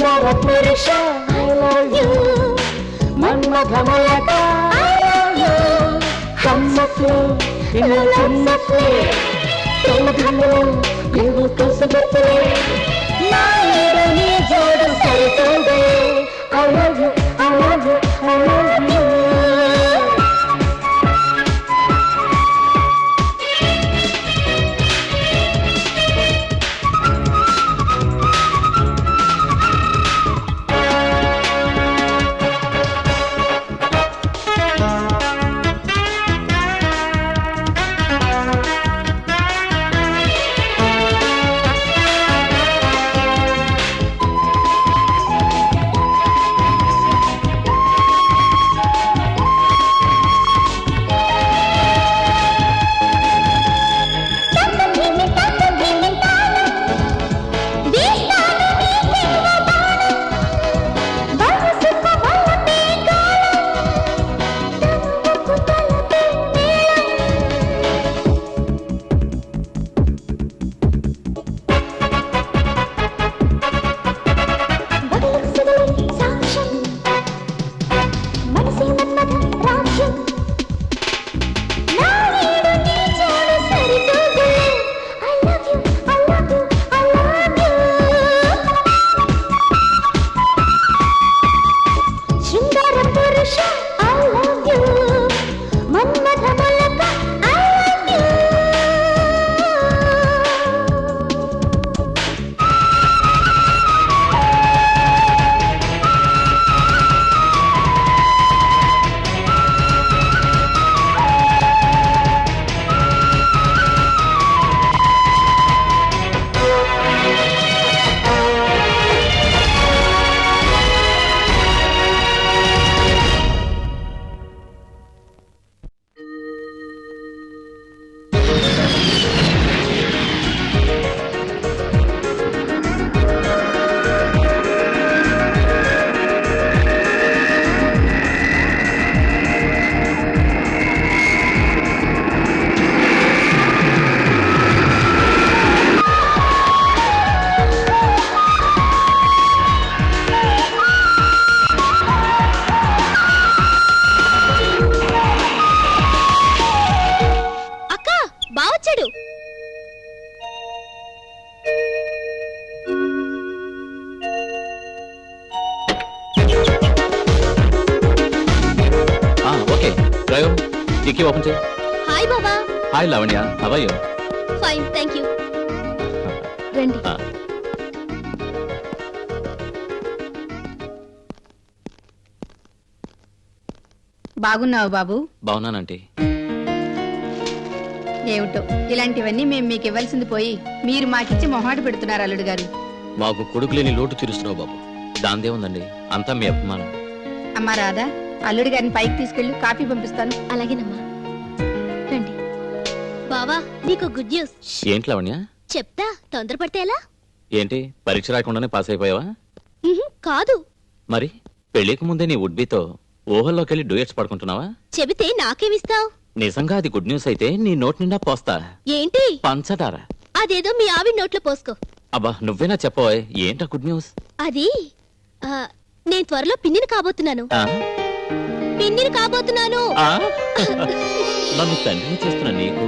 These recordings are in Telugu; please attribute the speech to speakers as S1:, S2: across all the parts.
S1: శృంగార పురుష I love you మన్మథమలక I love you హంసఫ్లే హంసఫ్లే తోధలో నీవు కసబెత్తలే నా నీ జోడు సరితోడే I love you I love you I love you
S2: Dicky, open it.
S1: Hi, Baba.
S2: Hi, Lavanya. How are you?
S1: Fine, thank you. Rendi.
S3: బాగున్నావు బాబు?
S2: బాగున్నానంటీ.
S3: ఏమిటో ఇలాంటివన్నీ మేము మీకు ఇవ్వాల్సింది పోయి మీరు మాకిచ్చి మొహాట పెడుతున్నారు అల్లుడు గారు.
S2: మాకు కొడుకు లేని లోటు తీరుస్తున్నావు బాబు. దాందే ఉందండి, అంతా మీ అభిమానం.
S3: అమ్మా రాధా, అల్లుడు గారిని పైకి తీసుకెళ్ళి కాఫీ పంపిస్తాను.
S1: అలాగేనమ్మా. రండి. బావా, నీకు గుడ్ న్యూస్.
S2: ఏంటి లావణ్య?
S1: చెప్తా, తొందరపడితే ఎలా?
S2: ఏంటి, పరీక్ష రాయకుండానే పాస్ అయిపోయావా?
S1: కాదు.
S2: మరి పెళ్లికి ముందే నీ వుడ్బీతో ఊహల్లోకెళ్ళి డూయట్స్ పడుకుంటున్నావా?
S1: చెబితే నాకేమిస్తావు?
S2: నిజంగా అది గుడ్ న్యూస్ అయితే నీ నోట్ నిండా పోస్తా.
S1: ఏంటి?
S2: పంచదార.
S1: అదేదో మీ ఆవిడ నోట్లో పోసుకో.
S2: అబ్బా, నువ్వేనా చెప్పోయ్, ఏంటా గుడ్ న్యూస్?
S1: అది నేను త్వరలో పిన్నిని కాబోతున్నాను. పిన్నిని కాబోతున్నాను.
S2: నన్ను తండ్రిని చేస్తున్న నీకు,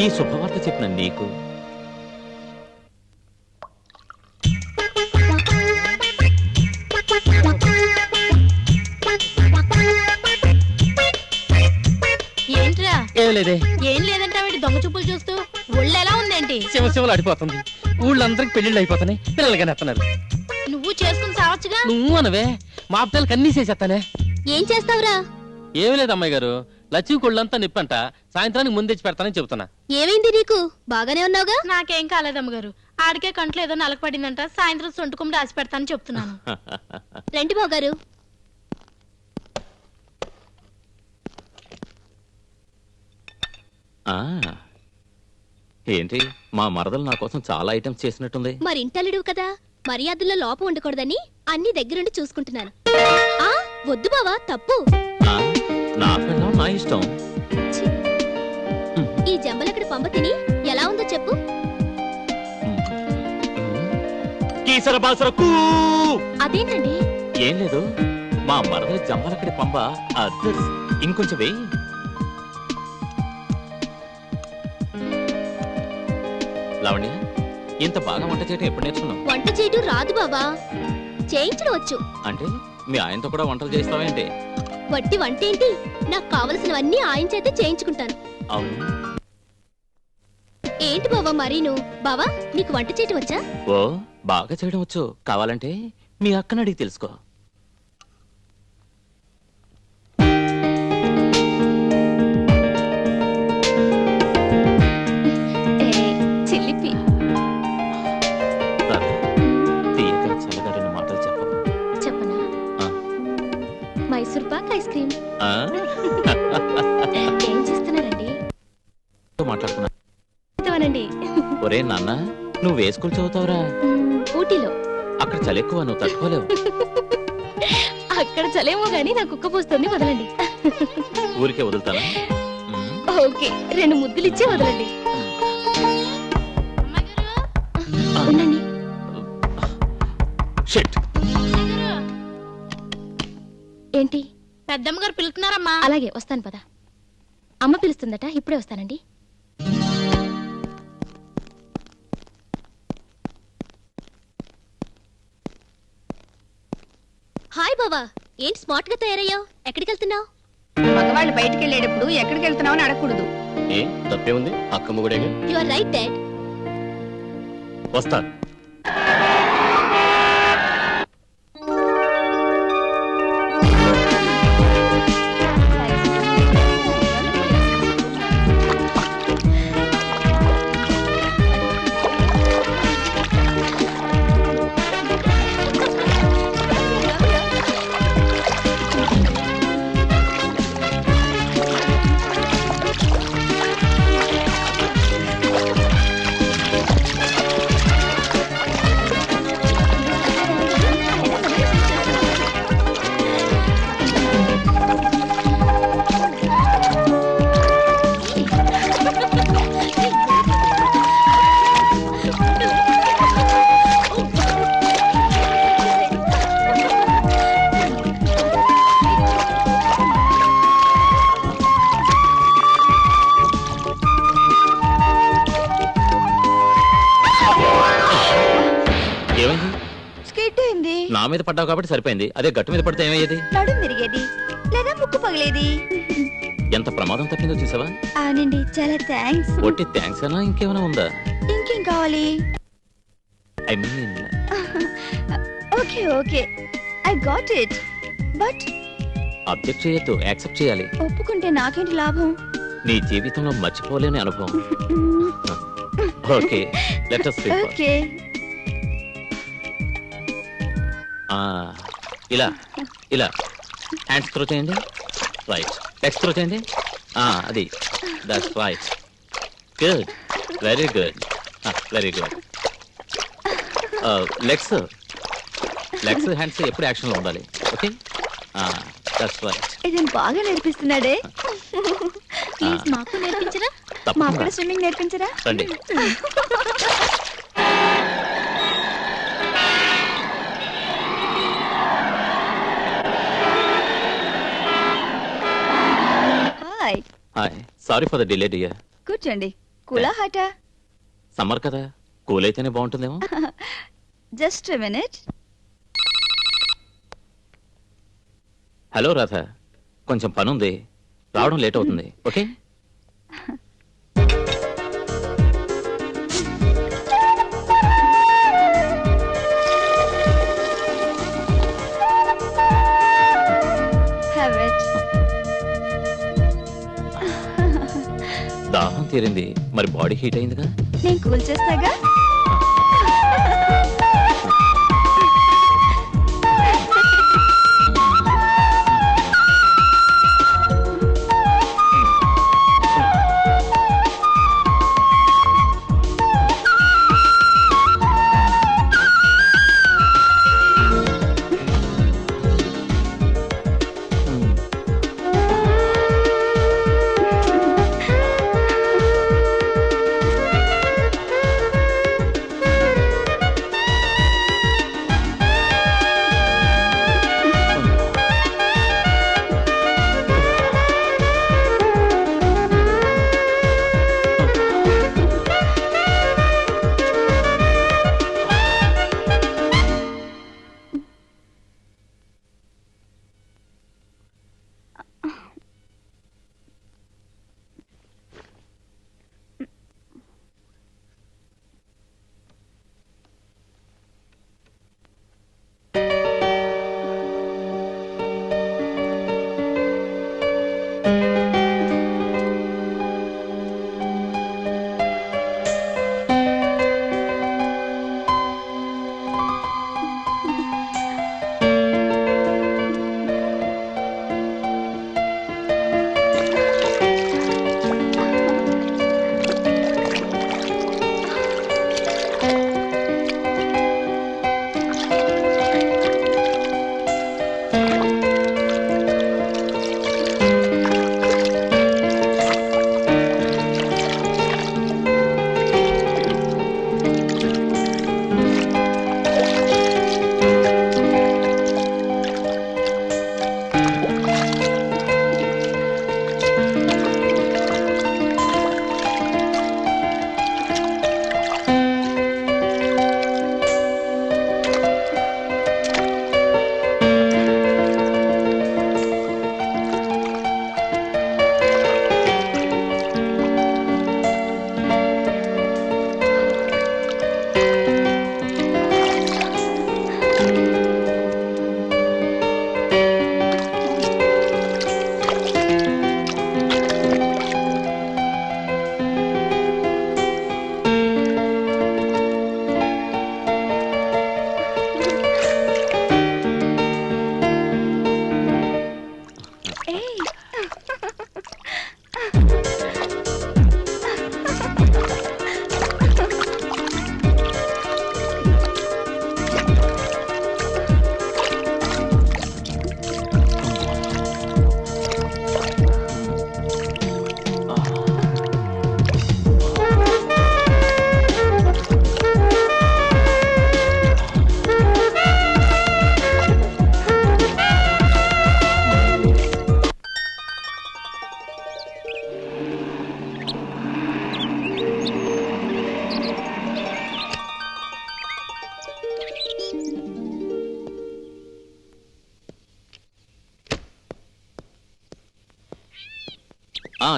S2: ఈ శుభవార్త చెప్పిన నీకు,
S1: ఏంట్రా?
S4: ఏం లేదే.
S1: ఏం లేదంటే దొంగ చూపులు చూస్తూ ఒళ్ళు ఎలా ఉందేంటి?
S4: శివశివలు అడిపోతుంది. ఊళ్ళందరికి పెళ్లిళ్ళు అయిపోతున్నాయి, పిల్లలుగానే ఎత్తన్నారు.
S1: నువ్వు చేసుకుని సావచ్చుగా.
S4: నువ్వు అనవే, మా పిల్లలకి అన్నీ చేసేస్తానే.
S1: ఏం చేస్తావురా?
S4: ఏమి లేదు అమ్మాయి గారు, లక్ష్మి కొళ్ళంతా నిప్పంట, సాయంత్రానికి ముందెచ్చి పెడతానని చెబుతున్నా.
S1: ఏమైంది నీకు? బాగానే ఉన్నావుగా?
S5: నాకేం కాలేదమ్మగారు, ఆడికే కంట్లో ఏదో నలకపడిందంట, సాయంత్రం సొంటుకుని రాసి పెడతానని చెప్తున్నాను.
S1: రండి బావగారు.
S2: ఏంటి, మా మరదలు నా కోసం చాలా ఐటమ్స్ చేసినట్టుంది.
S1: మరి ఇంటల్లుడు కదా, మర్యాదల్లో లోపం ఉండకూడదని అన్ని దగ్గరుండి చూసుకుంటున్నాను. వద్దు బావా, తప్పు.
S2: నా పిల్ల నా ఇష్టం.
S1: ఈ జంబలక్కడి పంప తిని ఎలా ఉందో చెప్పు.
S2: కీసర బాసర కూ.
S1: అదేనండి.
S2: ఏం లేదు, మా మరదలి జమ్మలక్కడి పంప అద్దర్స్. ఇంకొంచెం వేయి. లావణ్య, ఇంత బాగా వంట చేయటం ఎప్పుడు నేర్చుకున్నావు?
S1: వంట చేయటం రాదు బావా, చేయించడం వచ్చు.
S2: అంటే మీ ఆయనతో కూడా వంటలు చేస్తావేంటి?
S1: వట్టి వంట ఏంటి, నాకు కావలసినవన్నీ ఆయన చేతే చేయించుకుంటాను.
S2: అవును.
S1: ఏంటి బావా మరీను? బావా, నీకు వంట చేయటం వచ్చా?
S2: ఓ, బాగా చేయడం వచ్చు. కావాలంటే మీ అక్కని అడిగి తెలుసుకో.
S1: చిల్లిపి.
S2: తీయగా చల్లగారిన మాటలు చెప్పవు.
S1: చెప్పనా?
S2: ఆ.
S1: Mysore Pak ice cream.
S2: ఆ?
S1: ఏం చేస్తున్నారండి?
S2: మాట్లాడుతున్నా.
S1: ఇదేమోనండి.
S2: ఒరే నాన్న, నువ్వు ఏ స్కూల్ చదువుతావురా?
S1: ఊటీలో.
S2: అక్కడ చలి ఎక్కువ, నువ్వు తట్టుకోలేవు.
S1: అక్కడ చలేమో గానీ నా కుక్క పోస్తుంది, వదలండి.
S2: ఊరికే వదులుతానా?
S1: ఓకే, 2 ముద్దులు ఇచ్చే వదలండి. ఉండండి.
S2: షిట్.
S1: ఏంటి?
S5: పెద్దమ్మ గారు పిలుస్తున్నారమ్మా.
S1: అలాగే వస్తాను పద. అమ్మ పిలుస్తుందట, ఇప్పుడే వస్తానండి. హాయ్ బావా, ఏంటి స్మార్ట్ గా తయారయ్యావు? ఎక్కడికి వెళ్తున్నావు?
S3: మగవాళ్ళు బయటికి వెళ్ళేటప్పుడు ఎక్కడికి వెళ్తున్నావు అని అడగకూడదు.
S2: ఏ తప్పే ఉంది, అక్కమ్మ కూడా.
S1: You are right dad.
S2: వస్తా. నా మీద పడ్డావు కాబట్టి సరిపోయింది. అదే గట్టు మీద పడితే ఏమయ్యేది?
S3: నడుం విరిగేది లేదా ముక్కు పగిలేది.
S2: ఎంత ప్రమాదం తప్పిందో చూసావా?
S3: అవునండి, చాలా థ్యాంక్స్.
S2: ఒట్టి థ్యాంక్స్ అనా ఇంకేమైనా ఉందా?
S3: ఇంకేం కావాలి?
S2: I mean
S3: okay okay, I got it. But
S2: object చేయొద్దు, యాక్సెప్ట్ చేయాలి.
S3: ఒప్పుకుంటే నాకేంటి లాభం?
S2: నీ జీవితంలో మర్చిపోలేని అనుభవం. Okay, let us sleep.
S3: Okay.
S2: ఇలా ఇలా హ్యాండ్స్ త్రో చేయండి. రైట్, లెగ్స్ త్రో చేయండి. అది, that's right. Good, very good, very good. Legs hands ఎప్పుడు యాక్షన్లో ఉండాలి. Okay, that's right.
S3: ఇది బాగా నేర్పిస్తున్నాడే.
S1: ప్లీజ్ మాకు నేర్పించరా?
S3: మాకు కూడా స్విమ్మింగ్ నేర్పించరా?
S2: రండి.
S3: Hi.
S2: Hi, sorry for the delay dear.
S3: కూర్చోండి. కూలా హాటా?
S2: సమ్మర్ కదా, కూల్ అయితేనే బాగుంటుందేమో.
S3: Just a minute.
S2: Hello Radha, కొంచెం పనుంది, రావడం లేట్ అవుతుంది. Okay,
S3: have it.
S2: దాహం తీరింది, మరి బాడీ హీట్ అయిందిగా.
S3: నేను కూల్ చేస్తాగా.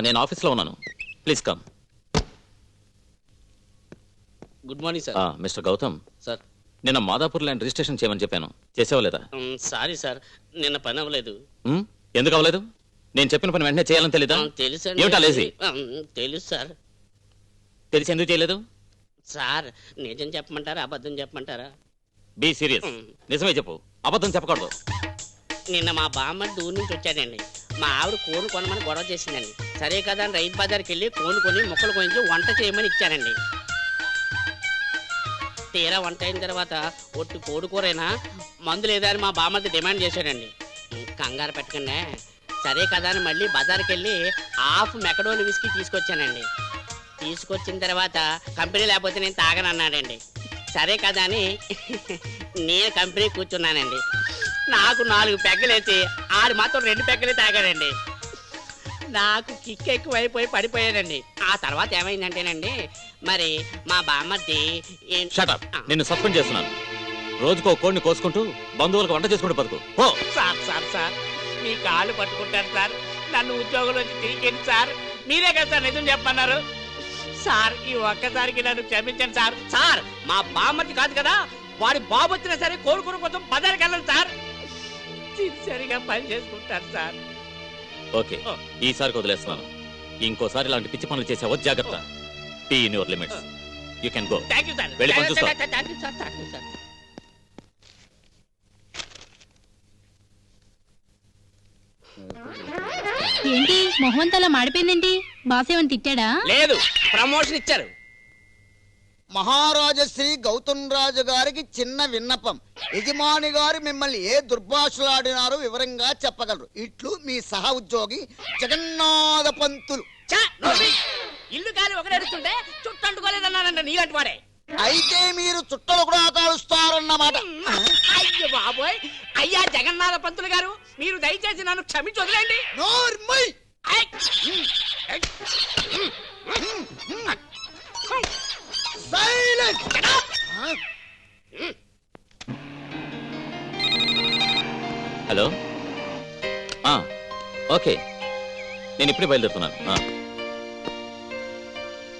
S2: నేను ఆఫీస్లో ఉన్నాను. Please come.
S6: Good morning sir.
S2: Mister Gautam
S6: sir,
S2: నిన్న మాదాపూర్ ల్యాండ్ రిజిస్ట్రేషన్ చేయమని చెప్పాను, చేసావా లేదా?
S6: సారీ సార్, నిన్న పని అవ్వలేదు.
S2: ఎందుకు అవ్వలేదు? నేను చెప్పిన పని వెంటనే చేయాలని తెలీదా?
S6: తెలుసు.
S2: ఏమిటా లేజీ?
S6: తెలుసు సార్.
S2: తెలిసి ఎందుకు చేయలేదు?
S6: సార్, నిజం చెప్పమంటారా అబద్ధం చెప్పమంటారా?
S2: Be serious. నిజమే చెప్పు, అబద్ధం చెప్పకూడదు.
S6: నిన్న మా బామ్మ ఊరు నుంచి వచ్చాడండి. మా ఆవిడ కోను కొనమని గొడవ చేసిందండి. సరే కదా అని రైతు బజార్కి వెళ్ళి కోను కొని ముక్కలు కొనించి వంట చేయమని ఇచ్చానండి. తీరా వంట అయిన తర్వాత ఒట్టి కోడికూరైనా మందు లేదా అని మా బామ్మది డిమాండ్ చేశాడండి. కంగారు పెట్టకండి. సరే కదా అని మళ్ళీ బజార్కి వెళ్ళి హాఫ్ మెకడోని విస్కీ తీసుకొచ్చానండి. తీసుకొచ్చిన తర్వాత కంపెనీ లేకపోతే నేను తాగనన్నాడండి. సరే కదా అని నేను కంపెనీ కూర్చున్నానండి. నాకు 4 పెగ్గలేసి ఆడు మాత్రం 2 పెగ్గలే తాగాడండి. నాకు కిక్ ఎక్కువైపోయి పడిపోయానండి. ఆ తర్వాత ఏమైందంటేనండి, మరి మా బామ్మర్ది
S2: షట్ అప్. నిన్ను సస్పెండ్ చేస్తున్నాను. రోజుకో కోడిని కోసుకుంటూ బంధువులకు వంట చేసుకుంటూ బతుకు.
S6: సార్ సార్ సార్, మీ కాళ్ళు పట్టుకుంటారు సార్. నన్ను ఉద్యోగంలోంచి తిరిగేది సార్. మీరే కదా సార్ నిజం చెప్పన్నారు సార్. ఈ ఒక్కసారికి నన్ను క్షమించండి సార్. సార్, మా బామ్మర్ది కాదు కదా, వాడి బాబు వచ్చినా సరే కోరుకుని కోసం బజార్కి వెళ్ళండి సార్. సిన్సియర్గా పని చేసుకుంటారు సార్.
S2: ఓకే, ఈసారికి వదిలేస్తున్నాను. ఇంకోసారి ఇలాంటి పిచ్చి పనులు చేసావో జాగ్రత్త. Be in your limits. You can go.
S6: Thank you sir.
S2: వెళ్ళి పని చూసుకో.
S6: Thank you sir. Thank you sir.
S5: ఏంటి మొహమంతలా మాడిపోయిందేంటి? బాస్ ఏమని తిట్టాడా?
S6: లేదు, ప్రమోషన్ ఇచ్చారు.
S7: మహారాజశ్రీ గౌతమ్ రాజు గారికి చిన్న విన్నపం. యజమాని గారు మిమ్మల్ని ఏ దుర్భాషలాడినారో వివరంగా చెప్పగలరు. ఇట్లు మీ సహ ఉద్యోగి జగన్నాథ పంతులు.
S6: ఇల్లు కాలి ఒకడేడుస్తుంటే చుట్టంటుకోలేదన్నానండి నీలాంటి వాడే.
S7: అయితే మీరు చుట్టలు కూడా కాలుస్తారన్నమాట.
S6: అయ్యో బాబోయ్, అయ్యా జగన్నాథ పంతులు గారు, మీరు దయచేసి నన్ను క్షమించి వదిలేండి.
S7: నోర్మై! సైలెన్స్!
S2: హలో, ఓకే, నేను ఇప్పుడే బయలుదేరుతున్నాను.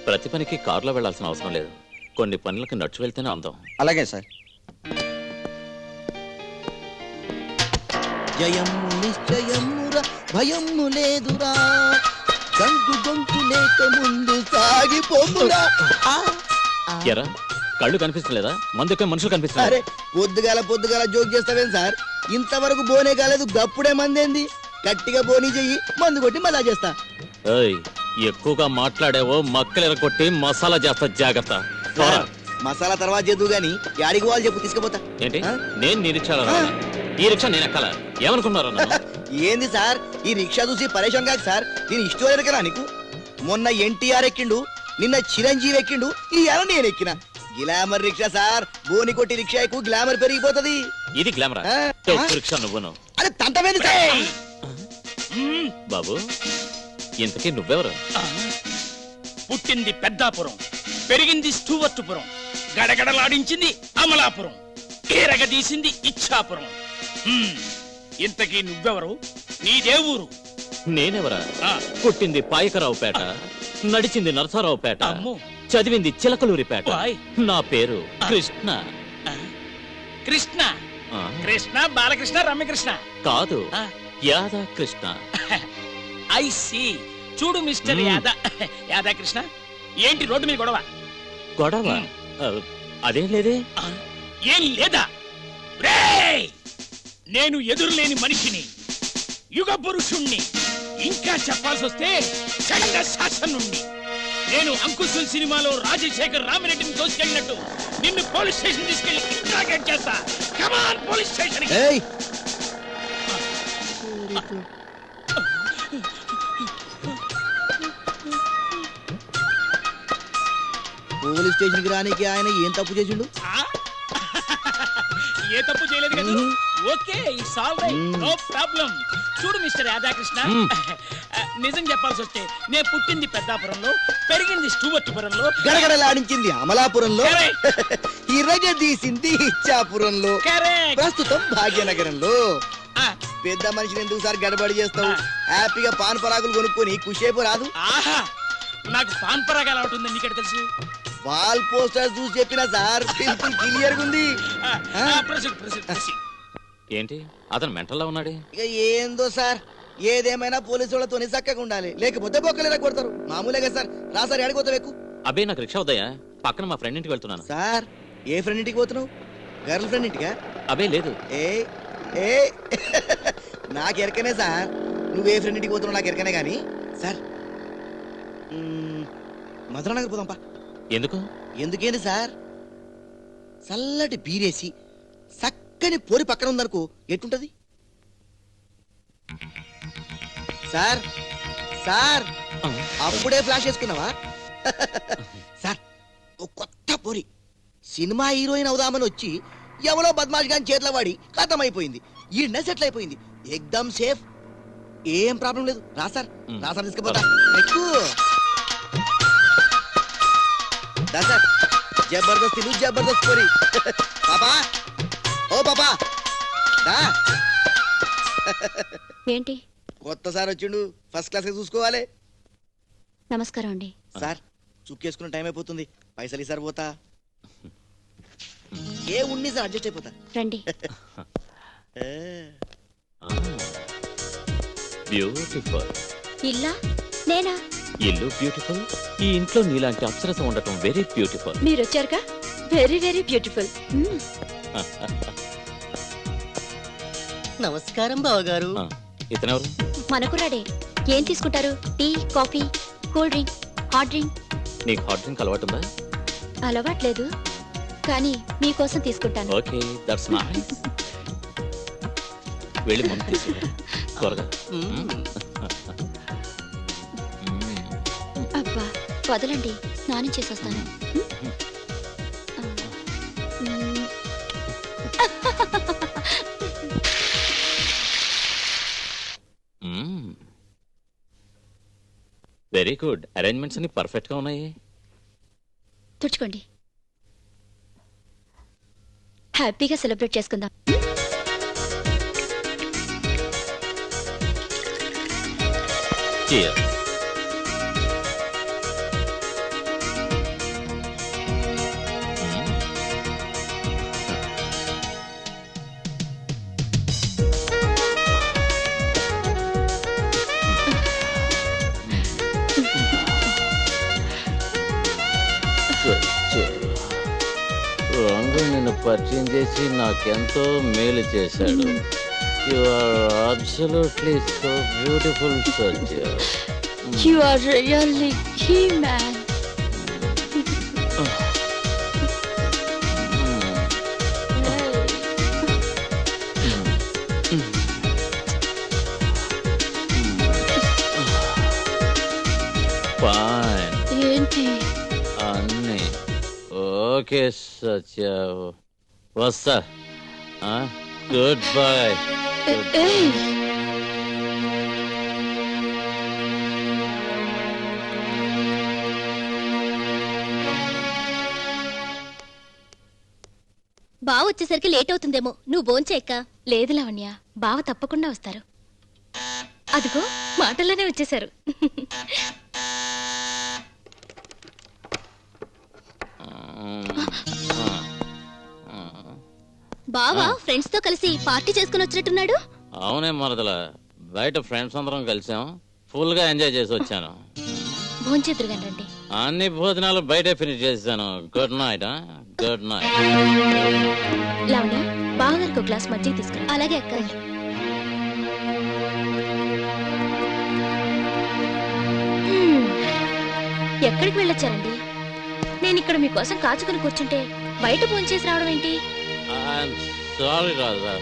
S2: ప్రతి పనికి కారులో వెళ్లాల్సిన అవసరం లేదు. కొన్ని పనులకు నడుచు వెళ్తేనే అందం.
S7: అలాగే సార్.
S8: జయము నిశ్చయమురా, భయము లేదురా, గొంతు లేక ముందు సాగిపోమురా.
S2: ఎరా, కళ్ళు కనిపిస్తలేదా? మందుకే మనుషులు
S8: అరే,
S2: కనిపిస్తున్నారు.
S8: పొద్దుగాల జోక్ చేస్తావేం సార్? ఇంతవరకు బోనే కాలేదు, గప్పుడే మందేంది? గట్టిగా బోనీ చెయ్యి, మందు కొట్టి మజా చేస్తా.
S2: ఏయ్, ఎక్కువగా మాట్లాడేవో మక్కలు ఎరగొట్టి మసాలా చేస్తా. జాగ్రత్త.
S8: మసాలా తర్వాత చేద్దు గాని యాడికి వాళ్ళు చెప్పు తీసుకుపోతా.
S2: ఏంటి
S8: ఆ?
S2: నేను నీ రిక్షాలో రావాలా? ఈ రిక్షా నేను ఎక్కాలా? ఏమనుకున్నారు నన్ను?
S8: ఏంది సార్ ఈ రిక్షా చూసి పరేషాన్ కాదు సార్, దీని ఇష్టం ఎరకరా నీకు? మొన్న ఎన్టీఆర్ ఎక్కిండు, నిన్న చిరంజీవి ఎక్కిండు, ఈ ఏళ నేను ఎక్కిన. గ్లామర్ రిక్షా సార్, బోని కొట్టి రిక్షా ఎక్కువ గ్లామర్ పెరిగిపోతది.
S2: ఇది గ్లామరా?
S8: ఆ?
S2: రిక్షా నువ్వును.
S8: అరే తంతమేంది సార్?
S2: బాబు ఇంతకీ నువ్వెవరు?
S9: పుట్టింది పెద్దాపురం, పెరిగింది స్టూవర్టుపురం, గడగడలాడించింది అమలాపురం, ఏరగదీసింది ఇచ్చాపురం. ఇంతకీ నువ్వెవరు? నీదే ఊరు?
S2: నేనెవరా?
S9: ఆ.
S2: పుట్టింది పాయకరావుపేట, నడిచింది నరసరావుపేట,
S9: అమ్మో.
S2: చదివింది చిలకలూరిపేట.
S9: వాయ్.
S2: నా పేరు కృష్ణ.
S9: కృష్ణ?
S2: ఆ,
S9: కృష్ణ బాలకృష్ణ రమ్యకృష్ణ
S2: కాదు,
S9: ఆ.
S2: యాదా కృష్ణ.
S9: I see. చూడు మిస్టర్ యాదా యాదాకృష్ణ, ఏంటి రోడ్డు మీద గొడవ?
S2: గొడవ? ఆ, అదేం లేదే.
S9: ఏం లేదా? రేయ్! నేను ఎదురులేని మనిషిని, యుగ పురుషుణ్ణి, ఇంకా చెప్పాల్సి వస్తే చండ శాసనుణ్ణి. నేను అంకుశుల్ సినిమాలో రాజశేఖర్ రామిరెడ్డిని దోసుకెళ్ళినట్టు నిన్ను పోలీస్ స్టేషన్ తీసుకెళ్లి ఇంట్రాగేట్ చేస్తా. కమాన్ పోలీస్ స్టేషన్.
S8: ఏయ్ పోలీస్ స్టేషన్ కి రానికి ఆయన ఏం తప్పు చేసిండు?
S9: ఏ తప్పు చేయలేదు కదా? Okay, it's all right, no problem. చూడు మిస్టర్ రాధాకృష్ణ, నిజం చెప్పాల్సి వస్తే నేను పుట్టింది పెద్దాపురంలో, పెరిగింది స్టూవర్టుపురంలో,
S8: గడగడలాడించింది అమలాపురంలో,
S9: Correct.
S8: ఇరగదీసింది ఇచ్చాపురంలో,
S9: Correct.
S8: ప్రస్తుతం భాగ్యనగరంలో.
S9: ఆ,
S8: పెద్ద మనిషిని ఎందుకు సార్ గడబడి చేస్తావు? హ్యాపీగా పాన్ పరాగులు కొనుక్కొని ఖుషేపు రాదు?
S9: ఆహా, నాకు పాన్ పరాగా ఎలా ఉంటుందని నీకెట తెలుసు?
S8: వాల్ పోస్టర్ చూసి చెప్పిన సార్, సింపుల్ క్లియర్ ఉంది.
S9: Proceed proceed proceed.
S2: ఏంటి అతను మెంటల్లా ఉన్నాడే?
S8: ఇక ఏందో సార్, ఏదేమైనా పోలీసు వాళ్ళతో చక్కగా ఉండాలి, లేకపోతే బొక్కలేదా కొడతారు. మామూలుగా సార్. రా సార్, ఎడిపోతావు ఎక్కువ.
S2: అబ్బే నాకు రిక్షా వద్దయా, పక్కన మా ఫ్రెండ్ ఇంటికి వెళ్తున్నాను.
S8: సార్ ఏ ఫ్రెండ్ ఇంటికి పోతున్నావు? గర్ల్ ఫ్రెండ్ ఇంటికా?
S2: అబ్బే లేదు.
S8: ఏ ఏ నాకు ఎరకనే సార్, నువ్వు ఏ ఫ్రెండ్ ఇంటికి పోతున్నావు నాకు ఎరకనే గాని. సార్ మధురానగర్ పోదాంపా.
S2: ఎందుకు?
S8: ఎందుకేంటి సార్, చల్లటి బీరేసి చక్కని పోరి పక్కన ఉందనుకో ఎట్టుంటది సార్? సార్ అప్పుడే ఫ్లాష్ వేసుకున్నావా? సార్ ఓ కొత్త పోరి సినిమా హీరోయిన్ అవుదామని వచ్చి ఎవరో బద్మాష్ గాని చేతిలో వాడి ఖతం అయిపోయింది. ఈ సెటిల్ అయిపోయింది, ఎక్దమ్ సేఫ్, ఏం ప్రాబ్లం లేదు. రా సార్, రా సార్ తీసుకుపోతా. ఎక్కువ దా సార్, జబర్దస్త్ ఇల్లు, జబర్దస్త్ పోరి. పాపా, ఓ పాపా దా.
S1: ఏంటి?
S8: కొత్త సార్ వచ్చిండు, ఫస్ట్ క్లాస్ గా చూసుకోవాలి.
S1: నమస్కారం అండి.
S8: సార్ చుక్కేసుకున్న టైం అయిపోతుంది, పైసలు ఈసారి పోతా. ఏ ఉన్ని సార్ అడ్జస్ట్ అయిపోతా.
S1: రండి.
S2: బ్యూటిఫుల్.
S1: ఇల్లా? నేనా?
S2: ఇల్లు బ్యూటిఫుల్, ఈ ఇంట్లో నీలాంటి అప్సరస ఉండటం వెరీ బ్యూటిఫుల్.
S1: మీరు వచ్చారుగా, వెరీ వెరీ బ్యూటిఫుల్.
S10: నమస్కారం బావగారు.
S2: ఇతనెవరు?
S1: మనకురాడే. ఏం తీసుకుంటారు? Tea, coffee, cool drink, hot drink?
S2: నీకు హాట్ డ్రింక్ అలవాటుందా?
S1: అలవాట్లేదు, కానీ మీకోసం తీసుకుంటాను.
S2: Okay, that's nice. వెళ్ళి ముందు తీసుకుంటా త్వరగా.
S1: అబ్బా వదలండి, స్నానం చేసి వస్తాను.
S2: వెరీ గుడ్, అరేంజ్మెంట్స్ అన్ని పర్ఫెక్ట్ గా ఉన్నాయి.
S1: తుడుచుకోండి, హ్యాపీగా సెలబ్రేట్ చేసుకుందాం.
S2: Cheers. రంగు నిన్ను పరిచయం చేసి నాకెంతో మేలు చేశాడు. You are absolutely so beautiful, Satya.
S1: You are really he man.
S2: Okay Satya వస్తా గుడ్ బై
S1: ఏయ్, బావ వచ్చేసరికి లేట్ అవుతుందేమో, నువ్వు భోంచేక్క. లేదు లావణ్య, బావ తప్పకుండా వస్తారు. అదిగో మాటల్లోనే వచ్చేసారు. బావా ఫ్రెండ్స్ తో కలిసి పార్టీ చేసుకుని వచ్చినట్టున్నాడు.
S2: అవునే మరదల, బయట ఫ్రెండ్స్ అందరం కలిసాం, ఫుల్ గా ఎంజాయ్ చేసి వచ్చాను.
S1: భోంచేద్దరు రండి.
S2: అన్ని భోజనాలు బయటే ఫినిష్ చేశాను. Good night. Good night.
S1: Lavanya, బావగారికి ఒక గ్లాస్ మజ్జిగ తీసుకురా. అలాగే అక్క. ఎక్కడికి వెళ్ళొచ్చారండి? నేను ఇక్కడ మీకోసం కాచుకుని కూర్చుంటే బయట భోంచేసి రావడం ఏంటి?
S2: సారీ రాజా.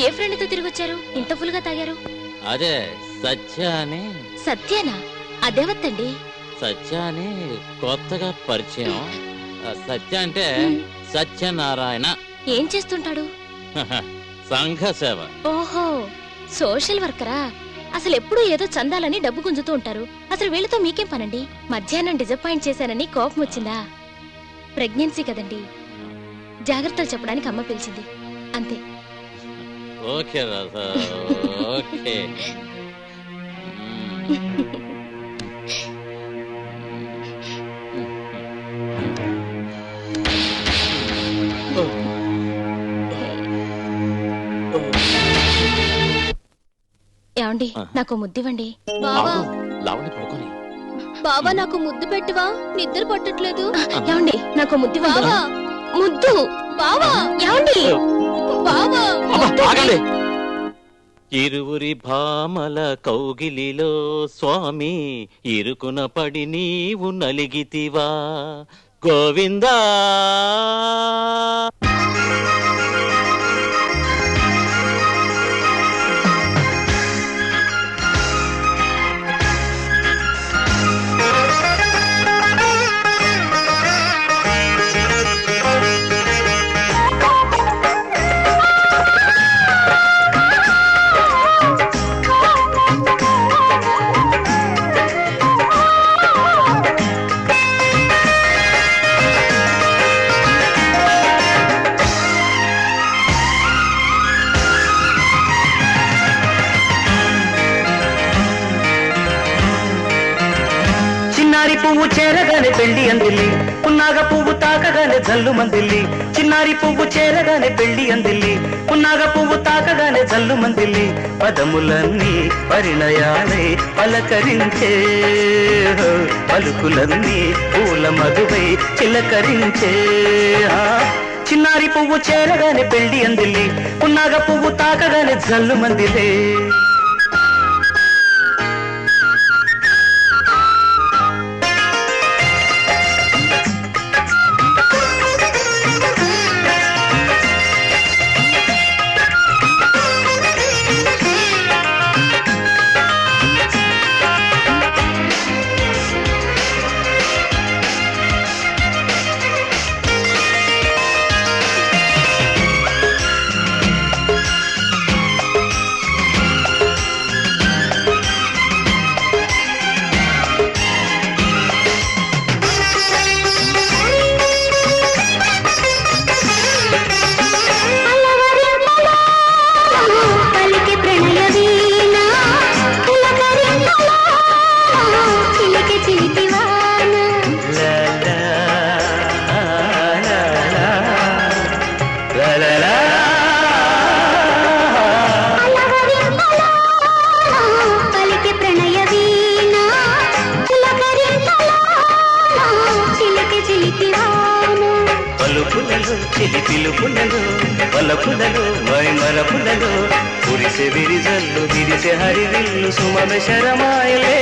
S1: ఏ ఫ్రెండ్ తో తిరిగి వచ్చారు? ఇంత ఫుల్ గా తాగారు?
S2: అదే సత్య అని.
S1: సత్యానా? అదేవత్తండి.
S2: సత్య అని కొత్తగా పరిచయం. సత్య అంటే సత్యనారాయణ.
S1: ఏం చేస్తుంటాడు?
S2: సంఘ సేవ.
S1: ఓహో, సోషల్ వర్కరా? అసలు ఎప్పుడూ ఏదో చందాలని డబ్బు గుంజుతూ ఉంటారు. అసలు వీళ్ళతో మీకేం పనండి? మధ్యాహ్నం డిసప్పాయింట్ చేశానని కోపం వచ్చిందా? ప్రెగ్నెన్సీ కదండి, జాగ్రత్తలు చెప్పడానికి అమ్మ పిలిచింది, అంతే.
S2: ఓకే రాజా, ఓకే.
S1: ఏమండి, నాకు ముద్దివ్వండి.
S2: లావణ్య పడుకొని.
S1: బావా నాకు ముద్దు పెట్టవా? నిద్ర పట్టట్లేదు. ఏమండి, నాకు ముద్దు బావా. ముద్దు బావా. ఏమండి బావా.
S2: ఇరువురి భామల కౌగిలిలో స్వామి ఇరుకున పడి నీవు నలిగితివా గోవిందా.
S10: పువ్వు చేరగానే పెళ్లి అందిల్లి, పున్నాగ పువ్వు తాకగానే జల్లు మందిల్లి. చిన్నారి పువ్వు చేరగానే పెళ్లి అందిల్లి, పున్నాగ పువ్వు తాకగానే జల్లు మందిల్లి. పదములన్నీ పరిణయాలై పలకరించే, పలుకులన్నీ పూల మధువై చిలకరించే. చిన్నారి పువ్వు చేరగానే పెళ్లి అందిల్లి, పున్నాగ పువ్వు తాకగానే జల్లు మందిలే. పిలుపులలో వలపులలో వైమరపులలో కురిసే విరిజల్లు విరిసే హరివిల్లు సుమమ శరమాయలే.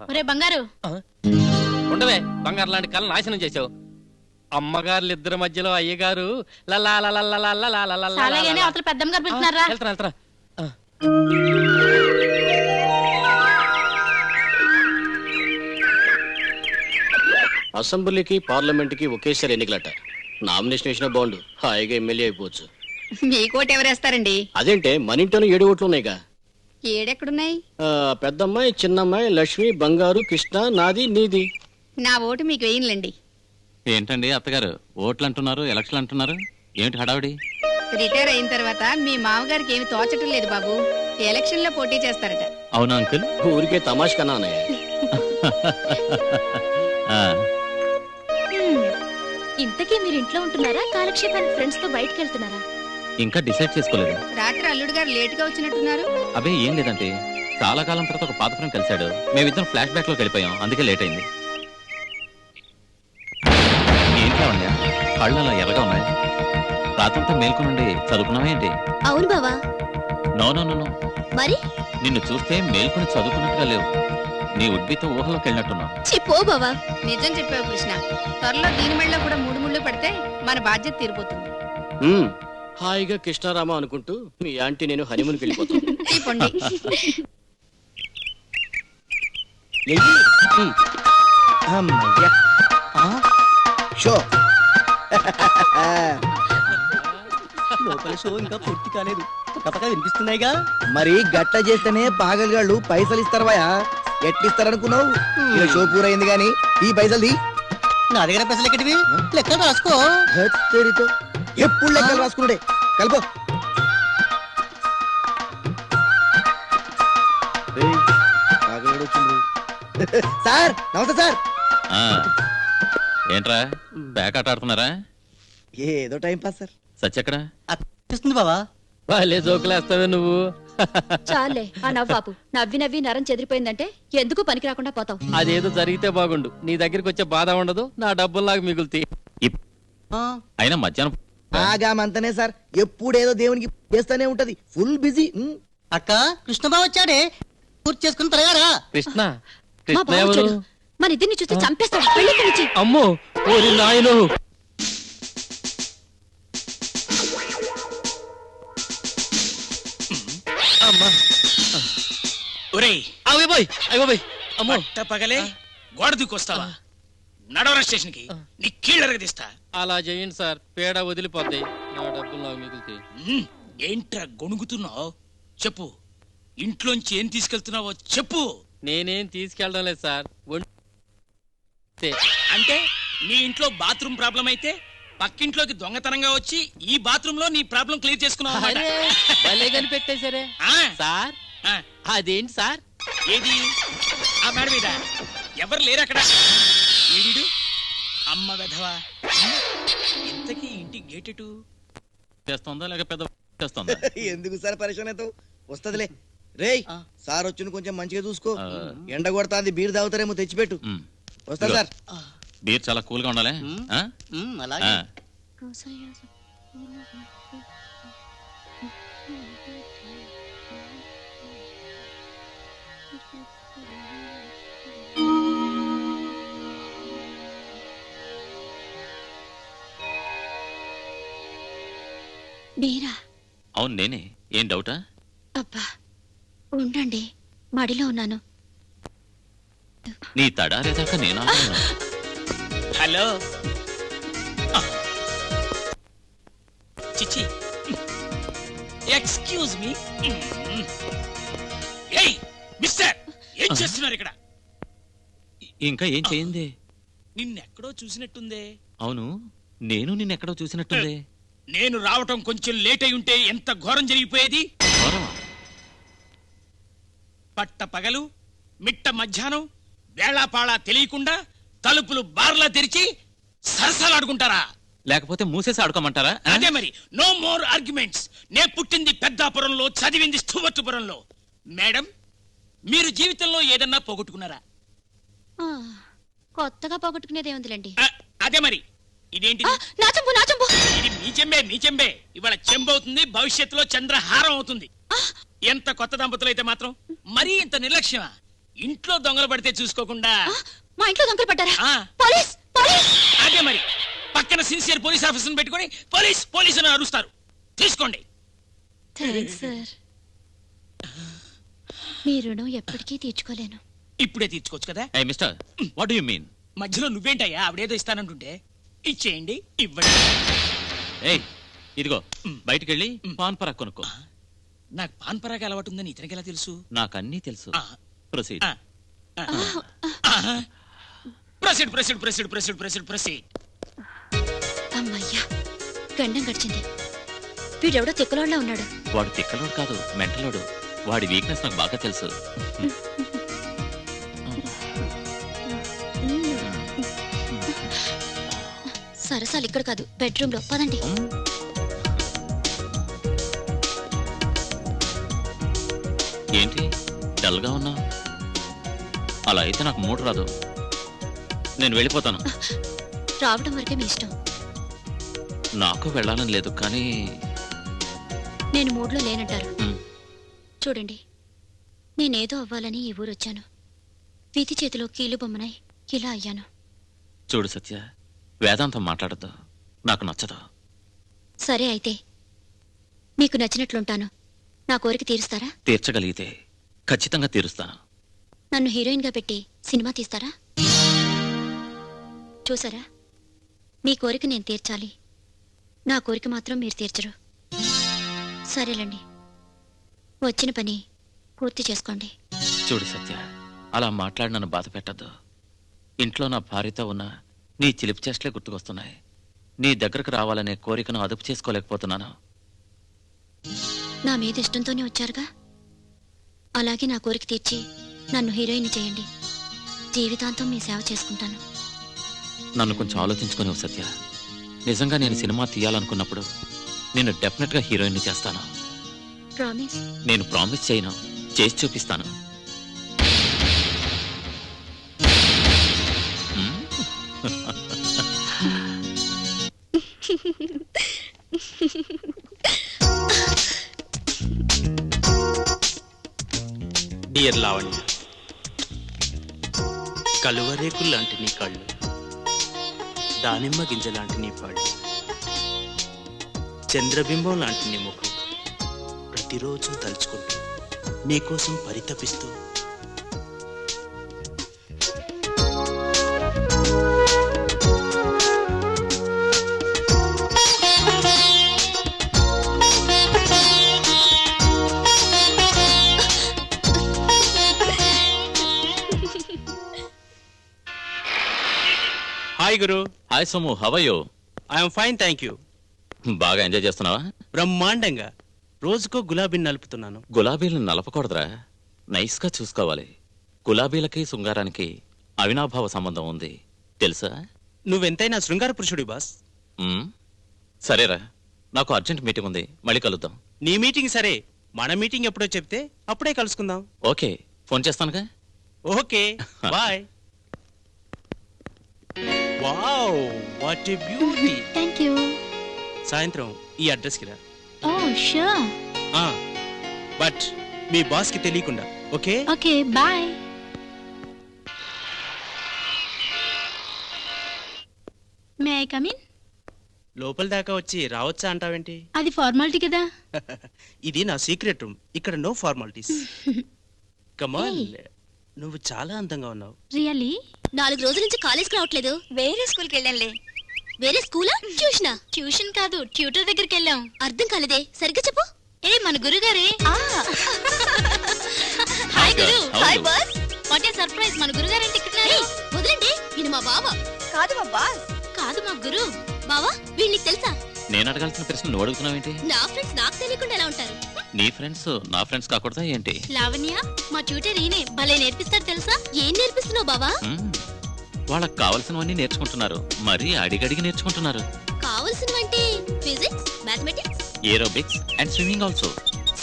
S5: ఒరే బంగారు,
S4: ఉండవే, బంగారు లాంటి కళ నాశనం చేసావు. అమ్మగారులు ఇద్దరి మధ్యలో అయ్యగారు
S5: చాలాగానే అవతల పెద్దమ్మ గారు పిలుస్తున్నారా?
S4: వెళ్తున్నా.
S11: అసెంబ్లీకి పార్లమెంట్కి ఒకేసారి ఎన్నికలట. నామినేషన్ వేసిన బాండు హాయిగా ఎమ్మెల్యే అయిపోవచ్చు.
S3: మీ కోట ఎవరేస్తారండి?
S11: అదేంటే మన ఇంట్లోనే 7 ఓట్లు ఉన్నాయిగా.
S3: ఏడెక్కడున్నాయి?
S11: పెద్దమ్మాయి, చిన్నమ్మాయి, లక్ష్మి, బంగారు, కృష్ణ, నాది, నీది.
S3: నా ఓటు మీకు వేయనులేండి.
S2: ఏంటండి అత్తగారు ఓట్లు అంటున్నారు, ఎలక్షన్లు అంటున్నారు, ఏమిటి హడావిడి?
S3: రిటైర్ అయిన తర్వాత మీ మామగారికి ఏమి తోచటం లేదు బాబు. ఎలక్షన్ లో పోటీ చేస్తారట.
S2: అవునా అంకుల్?
S11: ఊరికే తమాష్ కన్నా
S1: ఇంతకీ మీరు ఇంట్లో ఉంటున్నారా, కాలక్షేపానికి ఫ్రెండ్స్ తో బయటకు వెళ్తున్నారా?
S2: ఇంకా డిసైడ్ చేసుకోలేదు.
S3: రాత్రి అల్లుడు గారు లేట్ గా వచ్చినట్టున్నారు.
S2: అబే ఏం లేదంటే చాలా కాలం తర్వాత ఒక పాత ఫ్రెండ్ కలిశాడు. మేమిద్దరం ఫ్లాష్ బ్యాక్ లోకి వెళ్ళిపోయాం, అందుకే లేట్ అయింది. ఏంటి అవన్యా కళ్ళు అలా ఎర్రగా ఉన్నాయి? రాత్రంతా మేల్కొనుండి చదువుకున్నావా ఏంటి?
S1: అవును బావా.
S2: No no no no.
S1: మరి
S2: నిన్ను చూస్తే మేల్కొని చదువుకున్నట్టుగా లేవు. నీ ఉడ్బితో ఊహలోకి వెళ్ళినట్టున్నావు.
S1: చిపో బావా.
S3: నిజం చెప్పావు కృష్ణ. త్వరలో దీని మెళ్ళలో కూడా 3 ముళ్ళు పడితే మన బాధ్యత తీరిపోతుంది.
S11: హాయిగా కృష్ణారామ అనుకుంటూ మీ ఆంటీ నేను హనీమూన్కి వెళ్ళిపోతాను.
S8: లోపల షో ఇంకా పూర్తి కాలేదు, వినిపిస్తున్నాయిగా. మరి గట్ట చేస్తేనే పాగలగాళ్ళు పైసలు ఇస్తారవయా. ఎట్లిస్తారనుకున్నావు? షో పూరైంది గాని ఈ పైసలు నా దగ్గర పైసలు ఎక్కడివి? లెక్కలు రాసుకో. ఎప్పుడు లెక్కలు రాసుకున్నాడే కలుపు. సార్ నమస్తే సార్.
S2: ఏంట్రా బ్యాక్ ఆట ఆడుతున్నారా?
S8: ఏదో టైం పాస్ సార్.
S2: సత్యెక్కడా?
S8: అనిపిస్తుంది బావా.
S4: వాళ్ళే జోకులేస్తావే నువ్వు.
S1: చాలే ఆ నవ్వాపు. నవ్వి నవ్వి నరం చెదిరిపోయిందంటే ఎందుకు పనికి రాకుండా పోతావు.
S4: అదేదో జరిగితే బాగుండు. నీ దగ్గరికి వచ్చే బాధ ఉండదు, నా డబ్బుల్లాగా మిగులుతాయి.
S2: అయినా మధ్యాహ్నం
S8: ఆగామంతనే సార్. ఎప్పుడేదో దేవునికి చేస్తానే ఉంటది. Full busy. అక్క కృష్ణబాబు వచ్చాడే, పూర్తి చేసుకుని త్వరగా.
S4: కృష్ణ
S1: మా బావ వచ్చాడు. మన ఇద్దరిని చూస్తే చంపేస్తాడు. పెళ్లి నుంచి.
S4: అమ్మో ఓరి నాయనో.
S9: పగలే గోడ దూకొస్తావా? నడవర స్టేషన్ కి నీ కీళ్ళరగదీస్తా.
S4: అలా చేయండి సార్, పేడ వదిలిపోద్ది, నా డబ్బులు నాకు మిగులుతాయి.
S9: ఏంట్రా గొణుగుతున్నావు? చెప్పు, ఇంట్లోంచి ఏం తీసుకెళ్తున్నావో చెప్పు.
S4: నేనేం తీసుకెళ్ళడం లేదు సార్.
S9: అంటే నీ ఇంట్లో బాత్రూమ్ ప్రాబ్లం అయితే పక్కింట్లోకి దొంగతనంగా వచ్చి ఈ బాత్రూమ్ లో నీ ప్రాబ్లం క్లియర్ చేసుకున్నావు.
S4: కనిపెట్టేశారే సార్. అదేంటి సార్?
S9: ఏది ఆ మేడ మీద ఎవరు లేరు అక్కడ. ఏడు అమ్మ వెధవా. ఇంతకీ ఇంటి గేటెటు
S2: చేస్తుందా లేక పెద్ద చేస్తుందా?
S8: ఎందుకు సార్ పరిశ్రమ వస్తదిలే. రేయ్ సార్ వచ్చి కొంచెం మంచిగా చూసుకో. ఎండ కొడతాంది, బీర్ తాగుతారేమో తెచ్చిపెట్టు. వస్తా సార్.
S2: బీర్ చాలా కూల్ గా ఉండాలి.
S1: మీరా?
S2: అవును నేనే. ఏం డౌటా?
S1: అబ్బా ఉండండి, మడిలో ఉన్నాను.
S2: నీ తడారేదాకా నేను
S9: హలో చిచి ఎక్స్క్యూజ్ మీ. ఏయ్ మిస్టర్, ఏం చేస్తున్నారు ఇక్కడ?
S2: ఇంకా ఏం చేయింది?
S9: నిన్నెక్కడో చూసినట్టుందే.
S2: అవును, నేను నిన్నెక్కడో చూసినట్టుందే.
S9: నేను రావటం కొంచెం లేట్ అయి ఉంటే ఎంత ఘోరం జరిగిపోయేది. పట్ట పగలు మిట్ట మధ్యాహ్నం వేళాపాళా తెలియకుండా తలుపులు బార్లా తెరిచి సరసాలాడుకుంటారా?
S2: లేకపోతే మూసేసి ఆడుకోమంటారా?
S9: అదే మరి. No more arguments. నే పుట్టింది పెద్దాపురంలో, చదివింది స్థూవత్తుపురంలో. మేడం, జీవితంలో ఏదన్నా పోగొట్టుకున్నారా?
S1: కొత్తగా పోగొట్టుకునేది ఏముందిలేండి.
S9: అదే మరి ఇదేంటి?
S1: నా చెంబు.
S9: ఇది మీ చెంబే. ఇవాళ చెంబు అవుతుంది, భవిష్యత్తులో చంద్రహారం అవుతుంది. ఎంత కొత్త దంపతులు అయితే మాత్రం మరీ ఇంత నిర్లక్ష్యమా? ఇంట్లో దొంగలు పడితే చూసుకోకుండా.
S1: మా ఇంట్లో దొంగలు పడ్డారా?
S9: పోలీస్. అదే మరి పక్కన సిన్సియర్ పోలీస్ ఆఫీసర్ పెట్టుకొని పోలీస్ అని అరుస్తారు. తీసుకోండి.
S1: సార్, మీ రుణం ఎప్పటికీ తీర్చుకోలేను.
S9: ఇప్పుడే తీర్చుకోవచ్చు కదా.
S2: Mister, what do you mean?
S9: మధ్యలో నువ్వేంటయ్యా? ఆవిడేదో ఇస్తానంటుంటే ఇచ్చేయండి. ఇవ్వండి.
S2: ఏయ్, ఇదిగో బయటికి వెళ్ళి పాన్ పరాగ్ కొనుక్కో.
S9: నాకు పాన్ పరాగ్ అలవాటు ఉందని ఇతనికి ఎలా తెలుసు?
S2: నాకు అన్నీ తెలుసు. ప్రొసీడ్.
S9: ప్రొసీడ్.
S1: అమ్మయ్యా, గండం గడిచింది. వీడెవడో తిక్కలోడ్లా ఉన్నాడు.
S2: వాడు తిక్కలోడు కాదు, మెంటలోడు. వాడి వీక్నెస్ నాకు బాగా తెలుసు.
S1: సరసాలు ఇక్కడ కాదు, బెడ్రూమ్ లో. పదండి.
S2: ఏంటి డల్ గా ఉన్నావు? అలా అయితే నాకు మూడు రాదు. నేను వెళ్ళిపోతాను.
S1: రావడం వరకే మీ ఇష్టం.
S2: నాకు వెళ్ళాలని లేదు, కానీ
S1: నేను మూడ్లో లేనంటారు. చూడండి, నేనేదో అవ్వాలని ఈ ఊరు వచ్చాను. విధి చేతిలో కీలు బొమ్మనై ఇలా అయ్యాను.
S2: చూడు సత్య, వేదాంతం మాట్లాడద్దు, నాకు నచ్చదు.
S1: సరే అయితే, మీకు నచ్చినట్లుంటాను. నా కోరిక తీరుస్తారా?
S2: తీర్చగలిగితే ఖచ్చితంగా తీరుస్తాను.
S1: నన్ను హీరోయిన్ గా పెట్టి సినిమా తీస్తారా? చూసారా, మీ కోరిక నేను తీర్చాలి, నా కోరిక మాత్రం మీరు తీర్చరు. సరేలండి, వచ్చిన పని పూర్తి చేసుకోండి.
S2: చూడు సత్య, అలా మాట్లాడి నన్ను బాధ పెట్టద్దు. ఇంట్లో నా భార్యతో ఉన్న నీ చిలిపి చేష్టలే గుర్తుకొస్తున్నాయి. నీ దగ్గరకు రావాలనే కోరికను అదుపు చేసుకోలేకపోతున్నాను.
S1: నా మీద ఇష్టంతోనే వచ్చారుగా, అలాగే నా కోరిక తీర్చి నన్ను హీరోయిన్ చేయండి. జీవితాంతం మీ సేవ చేసుకుంటాను.
S2: నన్ను కొంచెం ఆలోచించుకుని సత్య. నిజంగా నేను సినిమా తీయాలనుకున్నప్పుడు నేను డెఫినెట్ గా హీరోయిన్ చేస్తాను.
S1: ప్రామిస్?
S2: నేను ప్రామిస్ చేయను, చేసి చూపిస్తాను.
S12: డియర్ లావణ్య, కలువరేకులు లాంటి నీ కళ్ళు, దానిమ్మ గింజ లాంటి నీ పళ్ళు, చంద్రబింబం లాంటి నీ ముఖం, ప్రతిరోజు తలుచుకుంటూ నీకోసం పరితపిస్తూ.
S2: Hi guru. Hi Somu, how are you?
S12: I'm fine, thank you.
S2: బాగా ఎంజాయ్ చేస్తున్నావా?
S12: బ్రహ్మాండంగా. రోజుకో గులాబీని నలుపుతున్నాను.
S2: గులాబీలను నలపకూడదురా, నైస్ గా చూసుకోవాలి. గులాబీలకి శృంగారానికి అవినాభావ సంబంధం ఉంది, తెలుసా?
S12: నువ్వెంతైనా శృంగార పురుషుడి బాస్.
S2: సరేరా, నాకు అర్జెంట్ మీటింగ్ ఉంది, మళ్ళీ కలుద్దాం.
S12: నీ మీటింగ్ సరే, మన మీటింగ్ ఎప్పుడో చెప్తే అప్పుడే కలుసుకుందాం.
S2: ఓకే, ఫోన్ చేస్తానుగా.
S12: Okay, bye. Wow, what a beauty.
S1: Thank you.
S12: సాయంత్రం ఈ అడ్రస్ కి రా.
S1: Oh sure.
S12: బట్ మీ బాస్ కి తెలియకుండా. Okay?
S1: Okay, bye.
S5: May I come in?
S12: లోపల దాకా వచ్చి రావచ్చా అంటావేంటి?
S5: అది ఫార్మాలిటీ కదా.
S12: ఇది నా సీక్రెట్ రూమ్, ఇక్కడ నో ఫార్మాలిటీస్. కమాన్, నువ్వు చాలా అందంగా ఉన్నావు.
S5: రియల్లీ?
S1: 4 రోజుల నుంచి కాలేజ్కి రావట్లేదు. వేరే స్కూల్కి వెళ్ళానులే. వేరే స్కూలా? ట్యూషనా? ట్యూషన్ కాదు, ట్యూటర్ దగ్గరికి వెళ్ళాం. అర్థం కాలేదే, సరిగ్గా చెప్పు. మన గురుగారే. Hi guru. Hi boss. What a surprise, మన గురుగారు అంటే ఇక్కడ. వదలండి, ఇది మా బావ. కాదు మా బాస్. కాదు మా గురు. బావా, వీళ్ళకి తెలుసా?
S2: నేను అడగాల్సిన ప్రశ్న నువ్వు అడుగుతున్నావేంటి?
S1: నా ఫ్రెండ్స్ నాకు తెలియకుండా ఎలా ఉంటారు?
S2: నీ ఫ్రెండ్స్ నా ఫ్రెండ్స్ కాకూడదా ఏంటి?
S1: లావణ్య, మా ట్యూటర్ ఈయనే. భలే నేర్పిస్తాడు తెలుసా? ఏం నేర్పిస్తున్నావు బావా?
S2: వాళ్ళకి కావలసినవన్నీ నేర్చుకుంటున్నారు, మరి అడిగడిగి నేర్చుకుంటున్నారు.
S1: కావలసినవంటే physics, mathematics,
S2: aerobics and swimming also.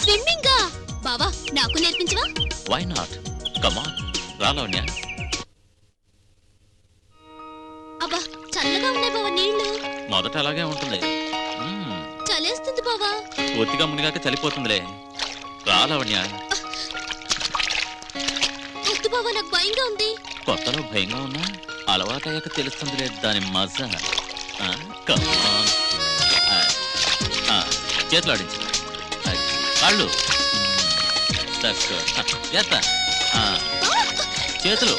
S1: Swimming? బావా, నాకు నేర్పించవా?
S2: Why not? కమాన్ రా లావణ్య.
S1: అబ్బా చల్లగా ఉన్నాయి బావా నీళ్లు.
S2: మొదట అలాగే ఉంటుంది.
S1: చలేస్తుంది బావా.
S2: పూర్తిగా మునిగాక చలిపోతుందిలే. రా లావణ్య.
S1: వద్దు బావా, నాకు భయంగా ఉంది.
S2: కొత్తలో భయంగా ఉన్నా అలవాటయ్యాక తెలుస్తుందిలే దాని మజా. కమాన్. చేతులు ఆడించు. కాళ్ళు చేతులు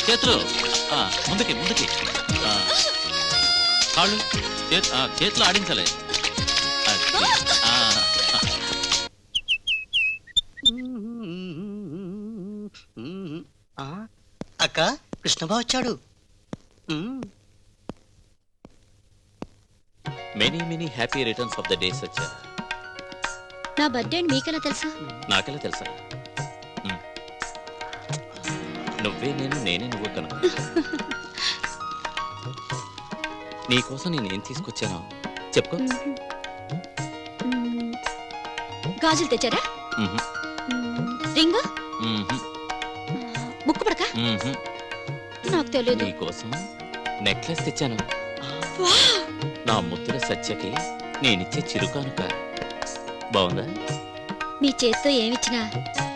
S2: చేతులు ముందుకి ముందుకి. కాళ్ళు చేతులు ఆడించాలి.
S8: అక్క కృష్ణబా వచ్చాడు.
S2: Many many happy returns of the day Satya.
S1: నా బర్త్డే అని మీకెలా తెలుసు?
S2: నాకెలా తెలుసా? నువ్వే నేను, నేనే నువ్వు కనుక. నీకోసం నేనేం తీసుకొచ్చానో చెప్పుకో.
S1: గాజులు తెచ్చారా? రింగ్? ముక్కు పడక? నాకు తెలియదు.
S2: నీకోసం నెక్లెస్ తెచ్చాను. నా ముద్దుల సత్యకి నేనిచ్చే చిరుకానుక. బాగుందా?
S1: మీ చేత్తో ఏమిచ్చినా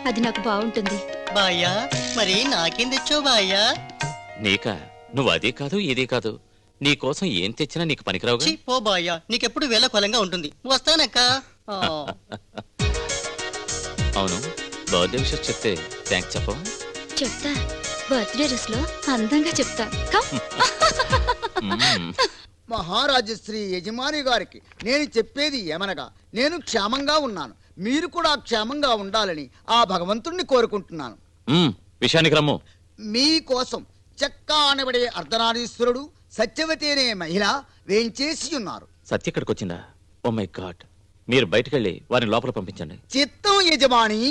S1: అది నాకు బాగుంటుంది.
S8: బాయ్యా మరి నాకేం తెచ్చావు బాయ్యా?
S2: నీకా? నువ్వు అదే కాదు ఇదే కాదు. నీకోసం ఏం తెచ్చినా నీకు పనికిరావుగా.
S8: పో బాయ్యా, నీకెప్పుడు వేళ కొలంగా ఉంటుంది. వస్తానక్క.
S2: అవును, బర్త్డే విషయం చెప్తే థ్యాంక్స్ చెప్పవా?
S1: చెప్తా. బర్త్డే డ్రెస్ లో అందంగా చెప్తా.
S7: మహారాజు శ్రీ యజమాని గారికి నేను చెప్పేది ఏమనగా, నేను క్షేమంగా ఉన్నాను, మీరు కూడా క్షేమంగా ఉండాలని ఆ భగవంతుణ్ణి కోరుకుంటున్నాను.
S2: విషయానికి రమ్ము.
S7: మీకోసం చెక్కా అనబడే అర్ధనారీశ్వరుడు సత్యవతి అనే మహిళ వేంచేసి ఉన్నారు.
S2: సత్య ఇక్కడికి వచ్చిందా? Oh my god. మీరు బయటకెళ్ళి వారిని లోపల పంపించండి.
S7: చిత్తం యజమాని.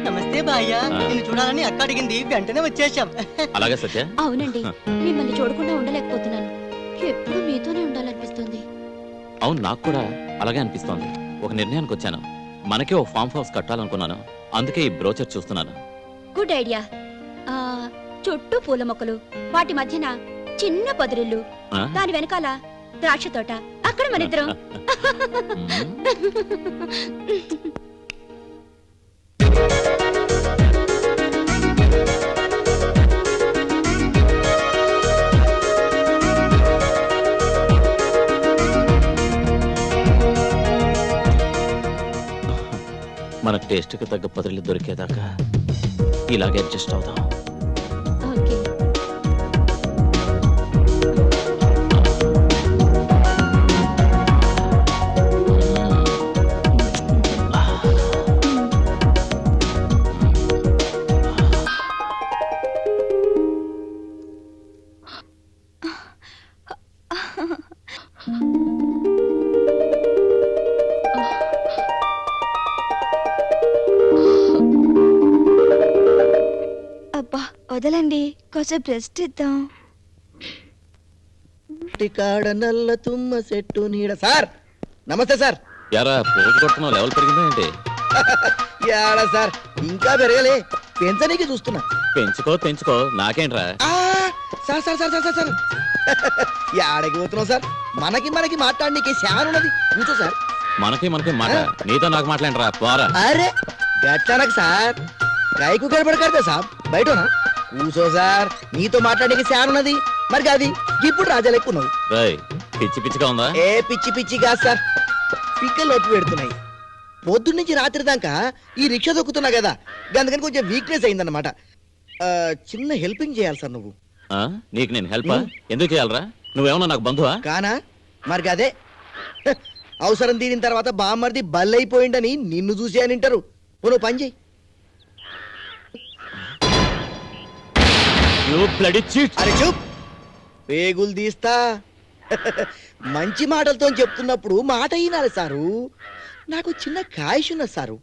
S8: నమస్తే బాయ్యా, నిన్ను చూడాలని అక్క అడిగింది, వెంటనే వచ్చేసాం.
S2: అలాగే సత్య.
S1: అవునండి, మిమ్మల్ని చూడకుండా ఉండలేకపోతున్నాను. ఎప్పుడు మీతోనే ఉండాలనిపిస్తుంది.
S2: అవును, నాకు కూడా అలాగే అనిపిస్తోంది. ఒక నిర్ణయానికి వచ్చాను. మనకే ఓ ఫామ్ హౌస్ కట్టాలనుకున్నాను. అందుకే ఈ బ్రోచర్ చూస్తున్నాను.
S1: Good idea. చుట్టూ పూల మొక్కలు, వాటి మధ్యన చిన్న పొదరిల్లు, దాని వెనకాల ద్రాక్ష తోట, అక్కడ మనిద్దరం.
S2: మన టేస్ట్కి తగ్గ పొదరిల్లు దొరికేదాకా ఇలాగే అడ్జస్ట్ అవుదాం.
S1: అబ్బా వదలండి, కొంచెం రెస్ట్ ఇద్దాం.
S8: టికాడ నల్ల తుమ్మ చెట్టు నీడ. సార్ నమస్తే సార్.
S2: యారా పోజు కొడుతున్నావు, లెవెల్ పెరిగిందా ఏంటి?
S8: యాడా సార్, ఇంకా పెరగలే, పెంచనీకి చూస్తున్నా.
S2: పెంచుకో పెంచుకో, నాకేంట్రా?
S8: Sir sir sir sir sir యాడకి పోతున్నావు సార్? మనకి మాట్లాడనీకి శానున్నది, కూర్చో సార్.
S2: మనకి మాట, నీతో నాకు మాట్లాడరా పోరా.
S8: అరే గట్లనకు సార్, కైకు కనపడకడతా సార్, బయటనా కూర్చో సార్. నీతో మాట్లాడేకి శానున్నది, మరి అది ఇప్పుడు రాజా లెక్కున్నావు.
S2: పిచ్చి పిచ్చిగా ఉందా?
S8: ఏ పిచ్చి పిచ్చి కాదు సార్, పిక్కలు నొప్పి పెడుతున్నాయి. పొద్దున్న నుంచి రాత్రి దాకా ఈ రిక్షా దొక్కుతున్నా కదా, అందుకని కొంచెం వీక్నెస్ అయిందన్నమాట. చిన్న హెల్పింగ్ చేయాలి సార్ నువ్వు.
S2: నీకు నేను హెల్ప్ ఎందుకు చేయాలరా? నువ్వేమన్నా నాకు బంధువా?
S8: కానా? మరి అదే అవసరం తీరిన తర్వాత బామ్మర్ది బల్లైపోయిండని నిన్ను చూసి అని అంటారు. నువ్వు పని చేయి. అరే చూప్, పేగులు తీస్తా. మంచి మాటలతో చెప్తున్నప్పుడు మాట అయినాలి సారు. నాకు చిన్న కాయిష్ ఉన్నది సారు.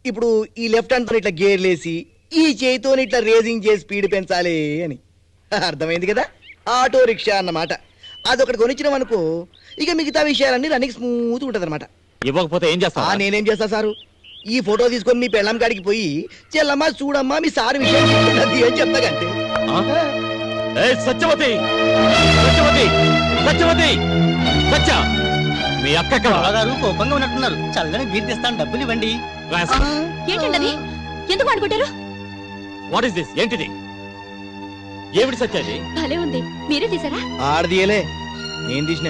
S8: ఇప్పుడు ఈ లెఫ్ట్ హ్యాండ్తో ఇట్లా గేర్లేసి ఈ చేయితో ఇట్లా రేసింగ్ చేసి స్పీడ్ పెంచాలి అని అర్థమైంది కదా? ఆటో రిక్షా అన్నమాట. అదొకటి కొనిచ్చినాం అనుకో, ఇక మిగతా విషయాలన్నీ రన్నింగ్ స్మూత్ ఉంటది అనమాట.
S2: ఇవ్వకపోతే ఏం చేస్తా?
S8: నేనేం చేస్తా సారు, ఈ ఫోటో తీసుకొని మీ పెళ్ళం కాడికి పోయి చెల్లమ్మా చూడమ్మా మీ సార్ విషయం చెప్తున్నది అని చెప్తాగంటే.
S2: సత్యవతి, సత్యవతి, సత్యవతి, సత్య, మీ అక్క
S13: గారు కోపంగా ఉన్నట్టున్నారు. చల్లని బీర్ తెస్తాను, డబ్బులు ఇవ్వండి.
S1: ఏంటండి ఎందుకు అనుకుంటారు?
S2: What is this? ఏంటిది? ఏమిటి సత్యాది?
S1: భలే ఉంది, మీరే తీసారా?
S8: ఆడదీయలే, నేను తీసిన.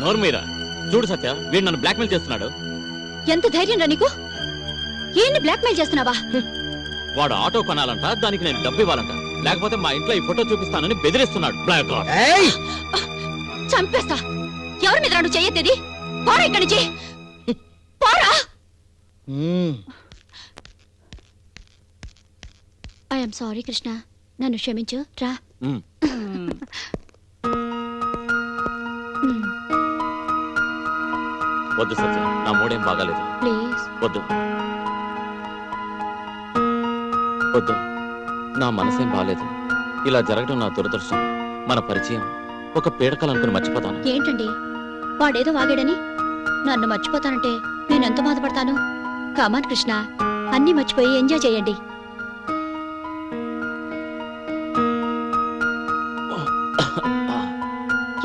S2: నోరు మీరా? చూడు సత్య, వీడు నన్ను బ్లాక్మెయిల్ చేస్తున్నాడు.
S1: ఎంత ధైర్యం రా నీకు? ఏంటి బ్లాక్మెయిల్ చేస్తున్నావా?
S2: వాడు ఆటో కొనాలంట, దానికి నేను డబ్బు ఇవ్వాలంట, లేకపోతే మా ఇంట్లో ఈ ఫోటో చూపిస్తానని బెదిరిస్తున్నాడు. బ్లాక్
S1: చంపేస్తా. ఎవరి మీద నువ్వు చెయ్యొద్దేది? పోరా ఇక్కడి నుంచి, పోరా. ఐఎమ్ సారీ కృష్ణ, నన్ను క్షమించు. రా.
S2: వద్దు సత్య, నా మూడేం బాగాలేదు.
S1: ప్లీజ్
S2: వద్దు వద్దు, నా మనసేం బాగాలేదు. ఇలా జరగడం నా దురదృష్టం. మన పరిచయం ఒక పీడకలనుకుని మర్చిపోతాను.
S1: ఏంటండి వాడేదో వాగాడని నన్ను మర్చిపోతానంటే నేనెంత బాధపడతాను? కమాన్ కృష్ణ, అన్నీ మర్చిపోయి ఎంజాయ్ చేయండి.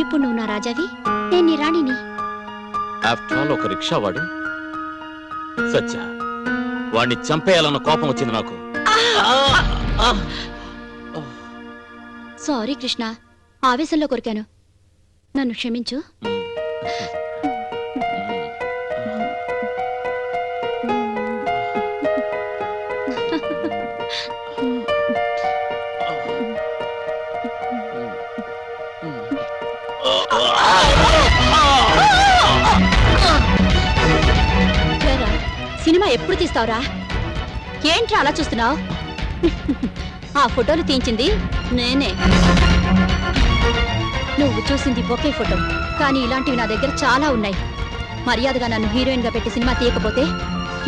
S1: ఇప్పుడు నువ్వు నా రాజావి, నేను నీ రాణిని.
S2: ఆఫ్టర్ ఆల్ ఒక రిక్షా వాడు. సత్య, వాడిని చంపేయాలన్న కోపం వచ్చింది నాకు.
S1: సారీ కృష్ణ, ఆవేశంలో కొరికాను, నన్ను క్షమించు. సినిమా ఎప్పుడు తీస్తావురా? ఏంట్రా అలా చూస్తున్నావు? ఆ ఫోటోలు తీయించింది నేనే. నువ్వు చూసింది ఒకే ఫోటో, కానీ ఇలాంటివి నా దగ్గర చాలా ఉన్నాయి. మర్యాదగా నన్ను హీరోయిన్ గా పెట్టి సినిమా తీయకపోతే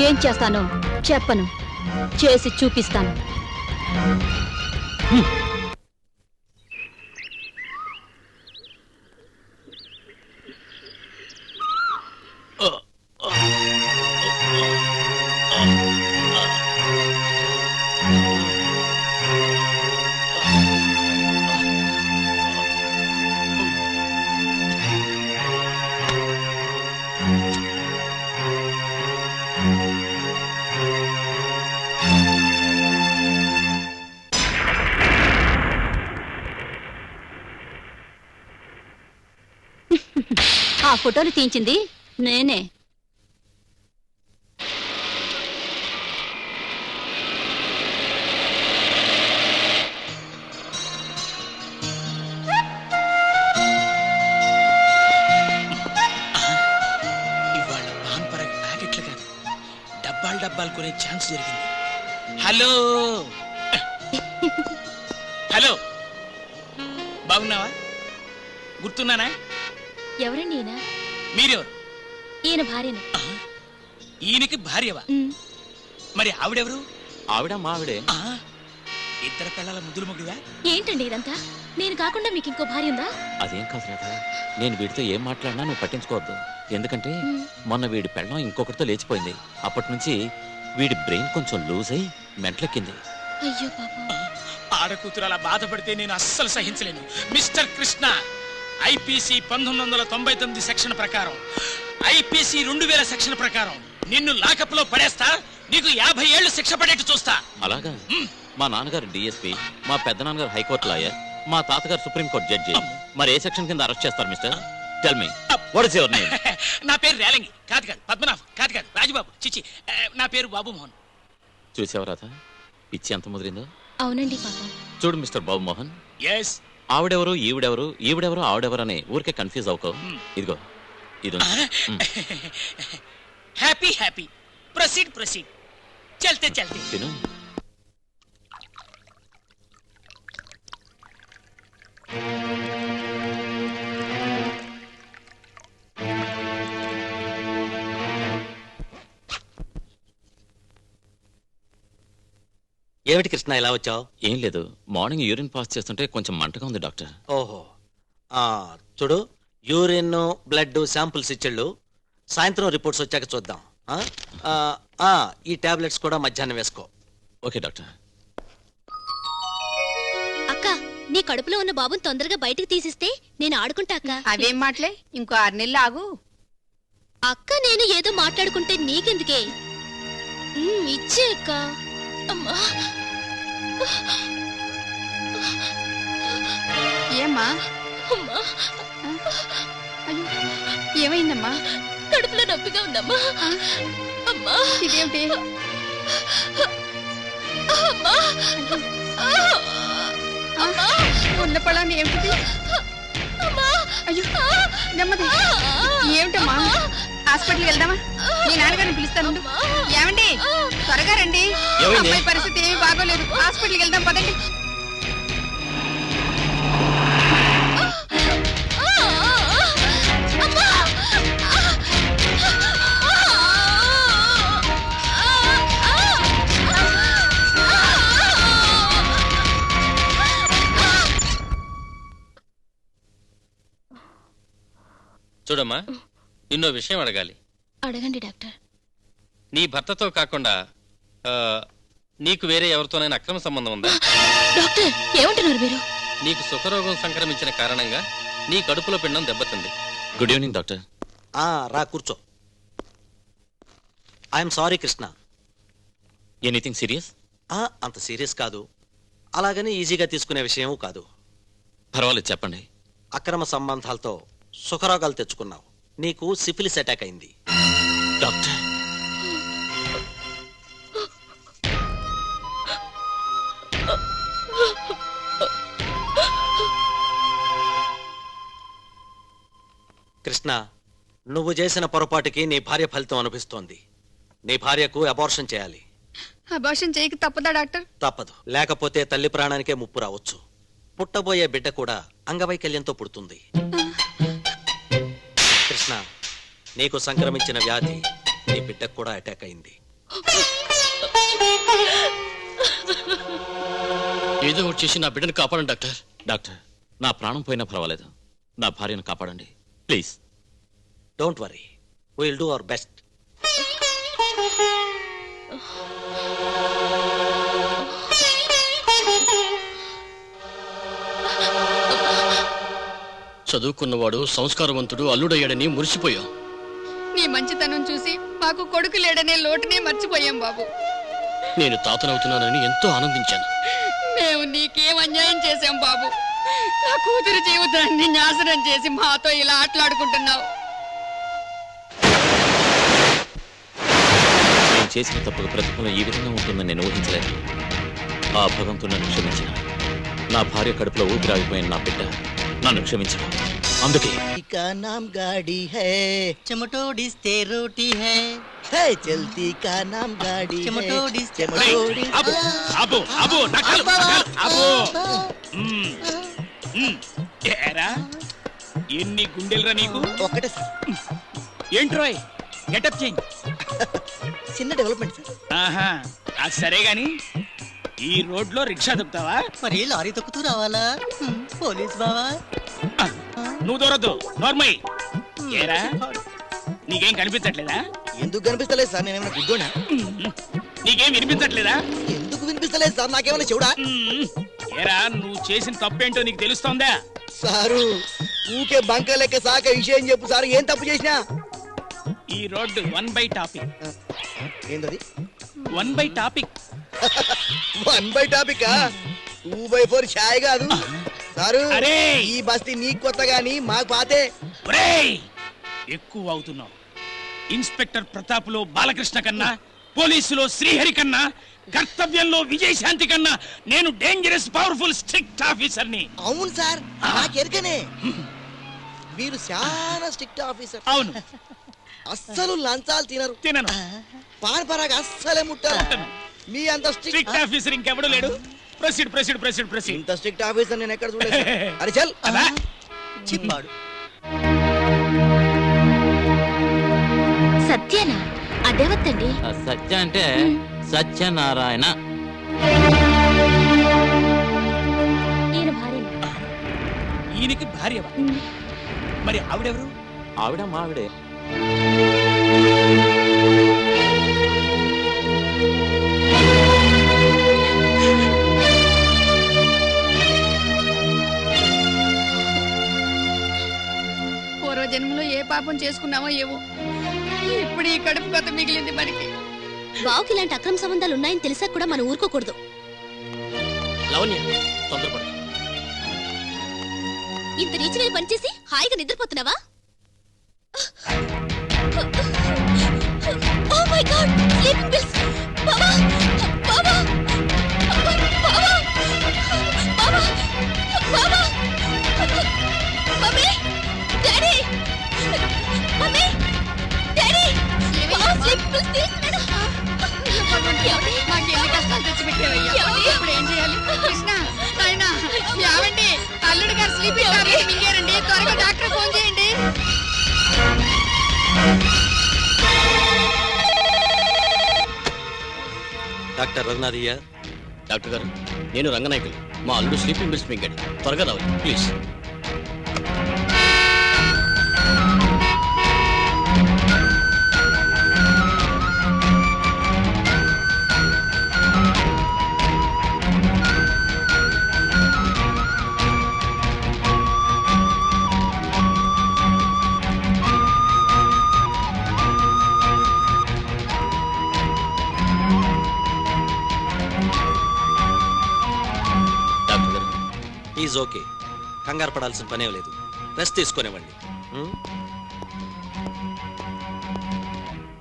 S1: ఏం చేస్తానో చెప్పను, చేసి చూపిస్తాను. ఆ ఫోటోలు తీయించింది నేనే.
S9: డబ్బాలు కొనే ఛాన్స్ జరిగింది. హలో హలో, బాగున్నావా? గుర్తున్నానా?
S1: ఎవరండి ఈయన?
S9: మీరెవరు?
S1: ఈయన భార్యను.
S9: ఈయనకి భార్యవా? మరి ఆవిడెవరు?
S2: ఆవిడ మావిడే.
S9: ఇద్దరు పిల్లల ముద్దులు మొగుడివా?
S1: ఏంటండి ఇదంతా? నేను కాకుండా మీకు ఇంకో భార్య ఉందా?
S2: అదేం కాదు రాధా, నేను వీడితో ఏం మాట్లాడినా నువ్వు పట్టించుకోవద్దు. ఎందుకంటే మొన్న వీడి పెళ్ళం ఇంకొకరితో లేచిపోయింది. అప్పటి నుంచి వీడి బ్రెయిన్ కొంచెం లూజ్ అయి మెంట్లెక్కింది.
S1: అయ్యో పాపం.
S9: ఆడకూతురు అలా బాధపడితే నేను అస్సలు సహించలేను. మిస్టర్ కృష్ణ, ఐపీసీ 1999 సెక్షన్ ప్రకారం, ఐపీసీ 2000 సెక్షన్ ప్రకారం నిన్ను లాకప్ లో పడేస్తా. నీకు 50 ఏళ్లు శిక్ష పడేట్టు చూస్తా.
S2: అలాగా? మా నాన్నగారు డిఎస్పీ, మా పెద్ద నాన్నగారు హైకోర్టు లాయర్, మా తాతగారు సుప్రీంకోర్టు జడ్జి. మరి ఏ సెక్షన్ కింద అరెస్ట్ చేస్తారు mister? Tell me, what is your name?
S9: నా పేరు రేలంగి. కాదు పద్మనాభ్, కాదు రాజుబాబు, చిచి, నా పేరు బాబు మోహన్.
S2: చూసావా రాధా, పిచ్చి ఎంత ముదిరిందో?
S1: అవునండి పాపం.
S2: చూడు మిస్టర్ బాబు మోహన్,
S9: ఎస్,
S2: ఆవిడెవరు ఈవిడెవరు, ఈవిడెవరు ఆవిడెవరు అని ఊరికే కన్ఫ్యూజ్ అవుకో. ఇదిగో ఇది
S9: హ్యాపీ హ్యాపీ, ప్రొసీడ్ ప్రొసీడ్, చల్తే చల్తే.
S2: తిను.
S13: ఏమిటి కృష్ణ ఇలా వచ్చావు?
S2: ఏం లేదు, మార్నింగ్ యూరిన్ పాస్ చేస్తుంటే కొంచెం మంటగా ఉంది డాక్టర్.
S13: ఓహో, చూడు, యూరిన్ బ్లడ్ శాంపుల్స్ ఇచ్చాళ్ళు. సాయంత్రం రిపోర్ట్స్ వచ్చాక చూద్దాం. ఈ టాబ్లెట్స్ కూడా మధ్యాహ్నం వేసుకో.
S2: Okay doctor.
S1: అక్క, నీ కడుపులో ఉన్న బాబుని తొందరగా బయటికి తీసిస్తే నేను ఆడుకుంటా అక్క.
S3: అవేం మాటలే, ఇంకో 6 నెలలు ఆగు.
S1: అక్క నేను ఏదో మాట్లాడుకుంటే నీకెందుకే? ఇచ్చే అక్క. అమ్మా,
S3: ఏమ్మా?
S1: అమ్మా,
S3: అయ్యో, ఏమైందమ్మా?
S1: కడుపులో నొప్పిగా ఉందమ్మా. అమ్మా,
S3: ఇదేమిటి?
S1: అమ్మా,
S3: అమ్మా, ఉన్న పళ్ళని ఏమిటిది? అయ్యో, నెమ్మది. ఏమిటమ్మా? హాస్పిటల్కి వెళ్దామా? మీ నాన్నగారిని పిలుస్తాను. ఏమండి, త్వరగా రండి. అమ్మాయి పరిస్థితి ఏమీ బాగోలేదు. హాస్పిటల్కి వెళ్దాం, పదండి.
S4: చూడమ్మా, నిన్నో విషయం అడగాలి.
S1: అడగండి డాక్టర్.
S4: నీ భర్తతో కాకుండా నీకు వేరే ఎవరితోనైనా అక్రమ సంబంధం ఉందా?
S1: డాక్టర్, ఏమంటున్నారు మీరు?
S4: నీకు సుఖరోగం సంక్రమించిన కారణంగా నీ కడుపులో పిండం దెబ్బతింది.
S2: Good evening doctor.
S13: రా కూర్చో. I'm sorry Krishna.
S2: Anything serious?
S13: అంత సీరియస్ కాదు, అలాగని ఈజీగా తీసుకునే విషయం కాదు.
S2: పర్వాలేదు, చెప్పండి.
S13: అక్రమ సంబంధాలతో సుఖరోగాలు తెచ్చుకున్నావు. నీకు సిఫిలిస్ అటాక్ అయింది.
S2: డాక్టర్,
S13: కృష్ణ, నువ్వు చేసిన పొరపాటుకి నీ భార్య ఫలితం అనిపిస్తోంది. నీ భార్యకు అబార్షన్ చేయాలి.
S3: అబార్షన్ చేయక తప్పదా డాక్టర్?
S13: తప్పదు. లేకపోతే తల్లి ప్రాణానికే ముప్పు రావచ్చు. పుట్టబోయే బిడ్డ కూడా అంగవైకల్యంతో పుడుతుంది. కృష్ణ, నీకు సంక్రమించిన వ్యాధి నీ బిడ్డకు కూడా అటాక్ అయింది.
S11: ఏదో ఒకటి చేసి నా బిడ్డను కాపాడండి డాక్టర్.
S2: డాక్టర్, నా ప్రాణం పోయినా పర్వాలేదు, నా భార్యను కాపాడండి please.
S13: Don't worry, will do our best.
S11: చదువుకున్నవాడు సంస్కారవంతుడు అల్లుడయ్యాడని మురిసిపోయాం.
S3: నీ మంచితనం చూసి మాకు కొడుకు లేడనే లోటునే మర్చిపోయాం బాబు.
S11: నేను తాతనవుతున్నానని ఎంతో ఆనందించాను.
S3: మేము నీకేం అన్యాయం చేశాం బాబు? నా కూతురు జీవితాన్ని నాశనం చేసి మాతో ఇలా ఆటలాడుకుంటున్నావు.
S2: నేను చేసిన తప్పుకు ప్రతిఫలం ఈ విధంగా ఉంటుందని నేను ఊహించలేదు. ఆ భగవంతుడు నన్ను క్షమించిన. నా భార్య కడుపులో ఊపిరాగిపోయిన నా బిడ్డ నన్ను క్షమించను. అందుకే
S8: का नाम गाड़ी है,
S13: చెమటోడిస్తే రోటీ హై.
S8: है चलती का नाम गाड़ी
S13: చెమటోడిస్తే
S9: అబో అబో అబో నకలు అబో. ఏరా, ఎన్ని గుండెలరా నీకు?
S8: ఒకటే సార్.
S9: ఏంట్రోయ్ గెటప్ చేంజ్?
S8: చిన్న డెవలప్మెంట్ సార్.
S9: ఆహా, అది సరే గాని ఈ రోడ్లో రిక్షా దొక్కుతావా?
S13: మరి లారీ తొక్కుతూ రావాలా? పోలీస్ బావా,
S9: నువ్వు దూరద్దు, నోర్మై. ఏరా, నీకేం కనిపించట్లేదా?
S8: ఎందుకు కనిపిస్తలేదు సార్? నేనేమైనా గుడ్డోనా?
S9: నీకేం వినిపించట్లేదా?
S8: ఎందుకు వినిపిస్తలేదు సార్? నాకేమైనా చెవుడా?
S9: ఏరా, నువ్వు చేసిన తప్పేంటో నీకు తెలుస్తోందా?
S8: సారు, ఊకే బంక లెక్క సాక విషయం చెప్పు సార్. ఏం తప్పు చేసినా?
S9: ఈ రోడ్డు 1 బై టాపిక్.
S8: ఏంటది?
S9: 1 by topic.
S8: 1 by topic 2 by 4 ఛాయ్ కాదు సారు. ఈ బస్తీ నీకు కొత్త గాని మాకు పాతే.
S9: ఎక్కువ అవుతున్నావు. ఇన్స్పెక్టర్ ప్రతాప్ లో బాలకృష్ణ కన్నా, పోలీసులో శ్రీహరి కన్నా, కర్తవ్యంలో విజయశాంతి కన్నా నేను డేంజరస్ పవర్ఫుల్ స్ట్రిక్ట్ ఆఫీసర్ని.
S8: అవును సార్, నాకెరకనే. మీరు చాలా స్ట్రిక్ట్ ఆఫీసర్.
S9: అవును.
S8: అస్సలు లంచాలు
S9: తినను.
S8: పాన్ పరాగా అస్సలే ముట్టాను. మీ అంత
S9: స్ట్రిక్ట్ ఆఫీసర్ ఇంకెవడు లేడు. Proceed proceed proceed proceed.
S8: ఇంత స్ట్రిక్ట్ ఆఫీసర్ నేను ఎక్కడ చూడలేదు. అరే చల్
S13: చిప్పాడు.
S1: సత్యనా? అదేవత్తండి.
S2: సత్య అంటే సత్యనారాయణ.
S1: ఈయన భార్య.
S9: ఈయనకి భార్య? మరి ఆవిడెవరు?
S2: ఆవిడ మావిడే.
S3: సంసారం చేసుకున్నామో ఏమో, ఇప్పుడు ఈ కడుపు కొత్త మిగిలింది మనకి.
S14: బావుకి ఇలాంటి అక్రమ సంబంధాలు ఉన్నాయని తెలిసా కూడా మనం ఊరుకోకూడదు.
S11: లవణ్య తొందరపడు.
S14: ఇంత నీచమైన పనిచేసి హాయిగా నిద్రపోతున్నావా? Oh my God! Sleeping pills! బావా! బావా! బావా! బావా! బావా! మమ్మీ! డాడీ! మమ్మీ! డాడీ! బావా sleeping pills తీసుకున్నాడు.
S3: మాకు ఎన్ని కష్టాలు తెచ్చిపెట్టావయ్యా. ఇప్పుడు ఏం చేయాలి? కృష్ణ, నాయనా, యావండి, అల్లుడు గారు స్లీపింగ్ టాబ్లెట్ మింగారండి. త్వరగా డాక్టర్ ఫోన్ చేయండి.
S11: డాక్టర్ రఘునాథయ్య. డాక్టర్ గారు, నేను రంగనాయకులు. మా అల్లుడు స్లీపింగ్ బిల్స్ మింగాడు. త్వరగా రావాలి ప్లీజ్. ఈజ్ ఓకే, కంగారు పడాల్సిన పనే లేదు. రెస్ట్ తీసుకునేవ్వండి.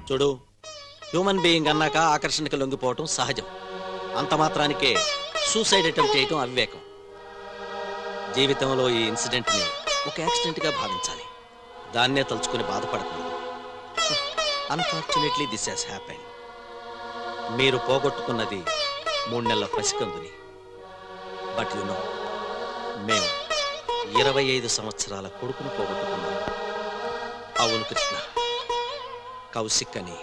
S11: చూడు, హ్యూమన్ బీయింగ్ అన్నాక ఆకర్షణకి లొంగిపోవటం సహజం. అంత మాత్రానికే సూసైడ్ అటెంప్ట్ చేయటం అవివేకం. జీవితంలో ఈ ఇన్సిడెంట్ని ఒక యాక్సిడెంట్గా భావించాలి. దాన్నే తలుచుకుని బాధపడకూడదు. Unfortunately this has happened. మీరు పోగొట్టుకున్నది 3 నెలల పసికందుని. బట్ యు నో, మేము 25 సంవత్సరాల కొడుకును పోగొట్టుకున్నాం. అవును కృష్ణ, కౌశిక్ అని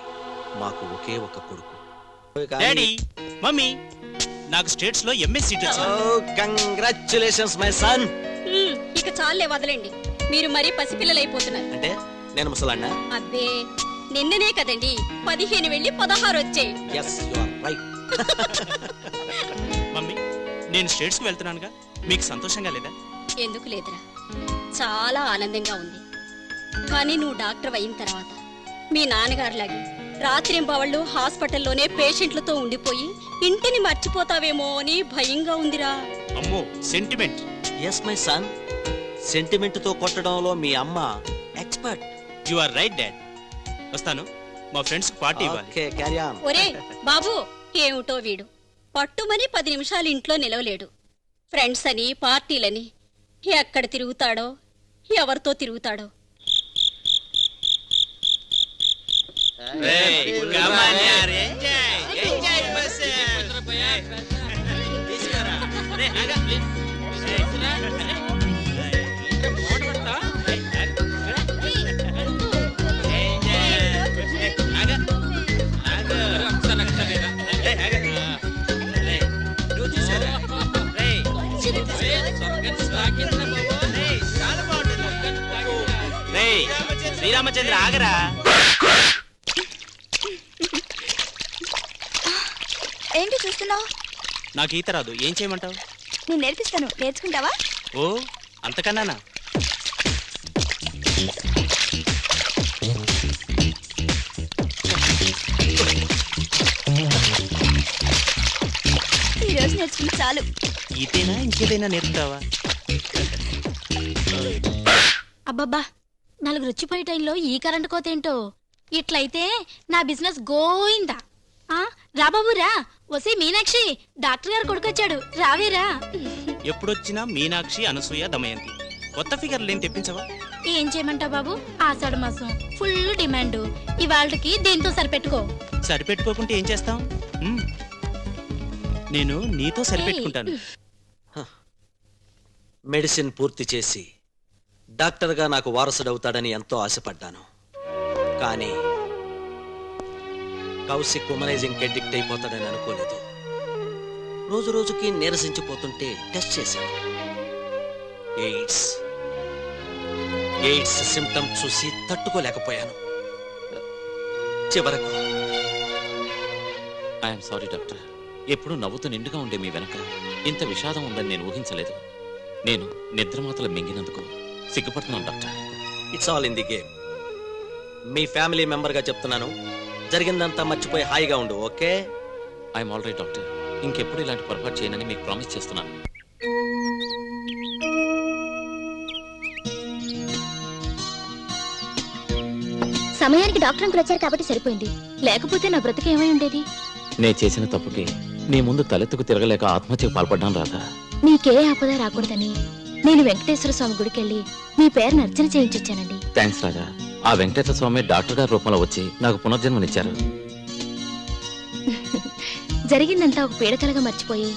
S11: మాకు ఒకే ఒక కొడుకు.
S12: డాడీ, మమ్మీ, నాకు స్టేట్స్ లో ఎంఎస్ సీట్ వచ్చింది.
S11: Congratulations my son.
S15: ఇక చాలే వదలండి, మీరు మరీ పసిపిల్లలైపోతున్నారు.
S11: అంటే నేను ముసలాన్నా?
S15: అబ్బే, నిన్ననే కదండి 15 వెళ్ళి 16 వచ్చాయి.
S11: yes you are right.
S12: Mummy, నేను స్టేట్స్ కి వెళ్తున్నానుగా, మీకు సంతోషంగా లేదా?
S15: ఎందుకు లేదురా, చాలా ఆనందంగా ఉంది. కానీ నువ్వు డాక్టర్ అయిన తర్వాత మీ నాన్నగారులాగే రాత్రింబవళ్ళు హాస్పిటల్లోనే పేషెంట్లతో ఉండిపోయి ఇంటిని మర్చిపోతావేమో అని భయంగా ఉందిరా.
S12: అమ్మో, sentiment.
S11: yes my son, sentiment తో కొట్టడంలో మీ అమ్మ expert.
S12: You are right dad. వస్తాను, మా ఫ్రెండ్స్ కి పార్టీ ఇవ్వాలి.
S11: Okay, carry on.
S15: ఒరే బాబు, ఏమిటో వీడు పట్టుమని 10 నిమిషాలు ఇంట్లో నిలవలేడు. ఫ్రెండ్స్ అని పార్టీలని ఎక్కడ తిరుగుతాడో, ఎవరితో తిరుగుతాడో.
S12: శ్రీరామచంద్ర ఆగరా.
S16: ఏంటి చూస్తున్నావు?
S12: నాకు ఈత రాదు, ఏం చేయమంటావు?
S16: నేను నేర్పిస్తాను, నేర్చుకుంటావా?
S12: ఓ, అంతకన్నానా?
S16: ఈ రోజు నేర్చుకుంటే చాలు.
S12: ఈతేనా ఇంకేదైనా నేర్పుతావా?
S5: అబ్బబ్బా, 4 వచ్చిపోయే టైంలో ఈ కరెంట్ కోత ఏంటో. ఇట్లయితే నా బిజినెస్ గోయిందా. రాబాబు రా. వసే మీనాక్షి, డాక్టర్ గారు కొడుకొచ్చాడు, రావేరా.
S12: ఎప్పుడొచ్చినా మీనాక్షి, అనసూయ, దమయంతి. కొత్త ఫిగర్లు ఏం తెప్పించవా?
S5: ఏం చేయమంటావు బాబు, ఆషాఢ మాసం ఫుల్ డిమాండ్. ఇవాళకి దీంతో సరిపెట్టుకో.
S12: సరిపెట్టుకోకుంటే ఏం చేస్తాం? నేను నీతో సరిపెట్టుకుంటాను.
S11: మెడిసిన్ పూర్తి చేసి డాక్టర్గా నాకు వారసుడవుతాడని ఎంతో ఆశపడ్డాను. కానీ కౌశిక్ ఉమనైజింగ్ అడిక్ట్ అయిపోతాడని అనుకోలేదు. రోజు రోజుకి నీరసించిపోతుంటే టెస్ట్ చేశాను. ఎయిడ్స్ సిమ్టమ్ చూసి తట్టుకోలేకపోయాను. చివరకు
S2: ఐఎమ్ సారీ డాక్టర్. ఎప్పుడు నవ్వుతూ నిండుగా ఉండే మీ వెనక ఇంత విషాదం ఉందని నేను ఊహించలేదు. నేను నిద్రమాతలు మింగినందుకు సిగ్గుపడుతున్నాను doctor.
S11: It's all in the game. మీ ఫ్యామిలీ మెంబర్ గా చెప్తున్నాను, జరిగిందంతా మర్చిపోయి హాయిగా ఉండు. Okay?
S2: I'm all right doctor. ఇంకెప్పుడు ఇలాంటి పొరపాటు చేయనని మీకు ప్రామిస్ చేస్తున్నాను.
S1: సమయానికి డాక్టర్ అంకుల్ వచ్చారు కాబట్టి సరిపోయింది, లేకపోతే నా బ్రతికి ఏమై ఉండేది?
S2: నేను చేసిన తప్పుకి నీ ముందు తలెత్తుకు తిరగలేక ఆత్మహత్యకు పాల్పడ్డాను రాధా.
S1: మీకే ఆపద రాకూడదని నేను వెంకటేశ్వర స్వామి గుడికెళ్ళి మీ పేరును అర్చన చేయించొచ్చానండి.
S2: థ్యాంక్స్ రాజా. ఆ వెంకటేశ్వర స్వామి డాక్టర్ గారి రూపంలో వచ్చి నాకు పునర్జన్మనిచ్చారు.
S1: జరిగిందంతా ఒక పీడకలగా మర్చిపోయి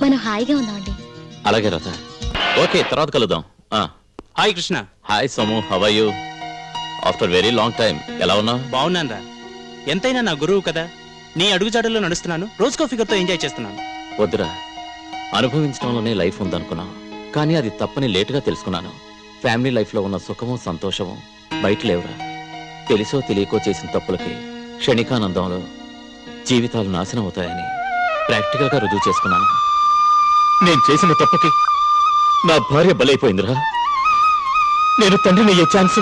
S1: మనం హాయిగా ఉందామండి.
S2: అలాగే రాధా. ఓకే, తర్వాత కలుద్దాం.
S12: Hi Krishna.
S2: Hi Somu, how are you? After very long time. ఎలా ఉన్నావు?
S12: బాగున్నాను రా. ఎంతైనా నా గురువు కదా, నీ అడుగుజాడల్లో నడుస్తున్నాను. రోజుకో ఫిగర్తో ఎంజాయ్ చేస్తున్నాను.
S2: వద్దురా, అనుభవించడంలోనే లైఫ్ ఉందనుకున్నాను, కానీ అది తప్పని లేటుగా తెలుసుకున్నాను. ఫ్యామిలీ లైఫ్ లో ఉన్న సుఖము సంతోషము బయట లేవురా. తెలిసో తెలియకో చేసిన తప్పులకి క్షణికానందంలో జీవితాలు నాశనం అవుతాయని ప్రాక్టికల్ గా రుజువు చేసుకున్నాను. నేను చేసిన తప్పుకి నా భార్య బలైపోయిందిరా. నేను తండ్రిని అయ్యే ఛాన్స్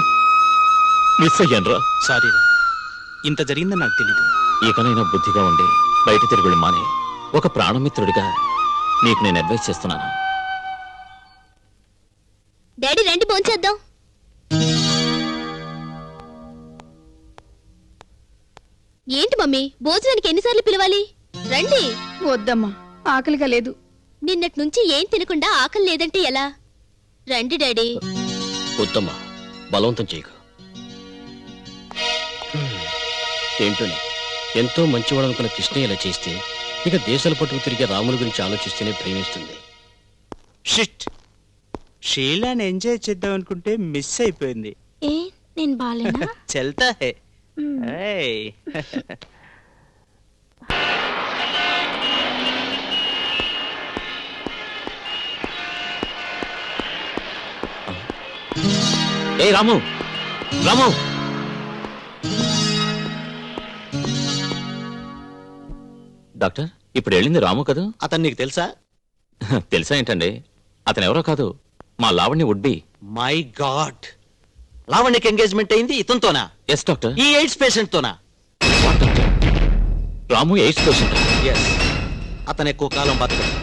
S2: మిస్ అయ్యాను రా.
S12: సారీ రా, ఇంత జరిగిందని నాకు తెలీదు.
S2: ఇకనైనా బుద్ధిగా ఉండి బయట తిరుగుడు మానే ఒక ప్రాణమిత్రుడిగా నీకు నేను అడ్వైస్ చేస్తున్నాను.
S1: డాడీ రండి భోంచేద్దాం. ఏంటి మమ్మీ, భోజనానికి ఎన్నిసార్లు పిలవాలి? రండి.
S3: వద్దమ్మా, ఆకలిగా లేదు.
S1: నిన్నటి నుంచి ఏం తినకుండా ఆకలి లేదంటే ఎలా? రండి డాడీ.
S4: వద్దమ్మా, బలవంతం చేయకు. ఏంటోని ఎంతో మంచివాడు అనుకున్న కృష్ణ ఇలా చేస్తే ఇక దేశాల పట్టుకు తిరిగే రాముని గురించి ఆలోచిస్తేనే ప్రేమిస్తుంది.
S12: షిట్, షీలాని ఎంజాయ్ చేద్దాం అనుకుంటే మిస్ అయిపోయింది.
S5: ఏ నేను బాలేనా?
S12: చల్తా హే. ఏయ్.
S2: ఏ రాము, రాము. డాక్టర్, ఇప్పుడు వెళ్ళింది రాము కదా?
S11: అతను నీకు తెలుసా?
S2: తెలుసా ఏంటండి? అతను ఎవరో కాదు, మా Lavanya would be.
S11: My god, లావణ్యకి ఎంగేజ్మెంట్ అయింది ఇతనితోనా?
S2: Yes doctor.
S11: ఈ ఎయిడ్స్ పేషెంట్ తోనా?
S2: Ramu AIDS patient?
S11: ఎస్. అతను ఎక్కువ కాలం బతకడు.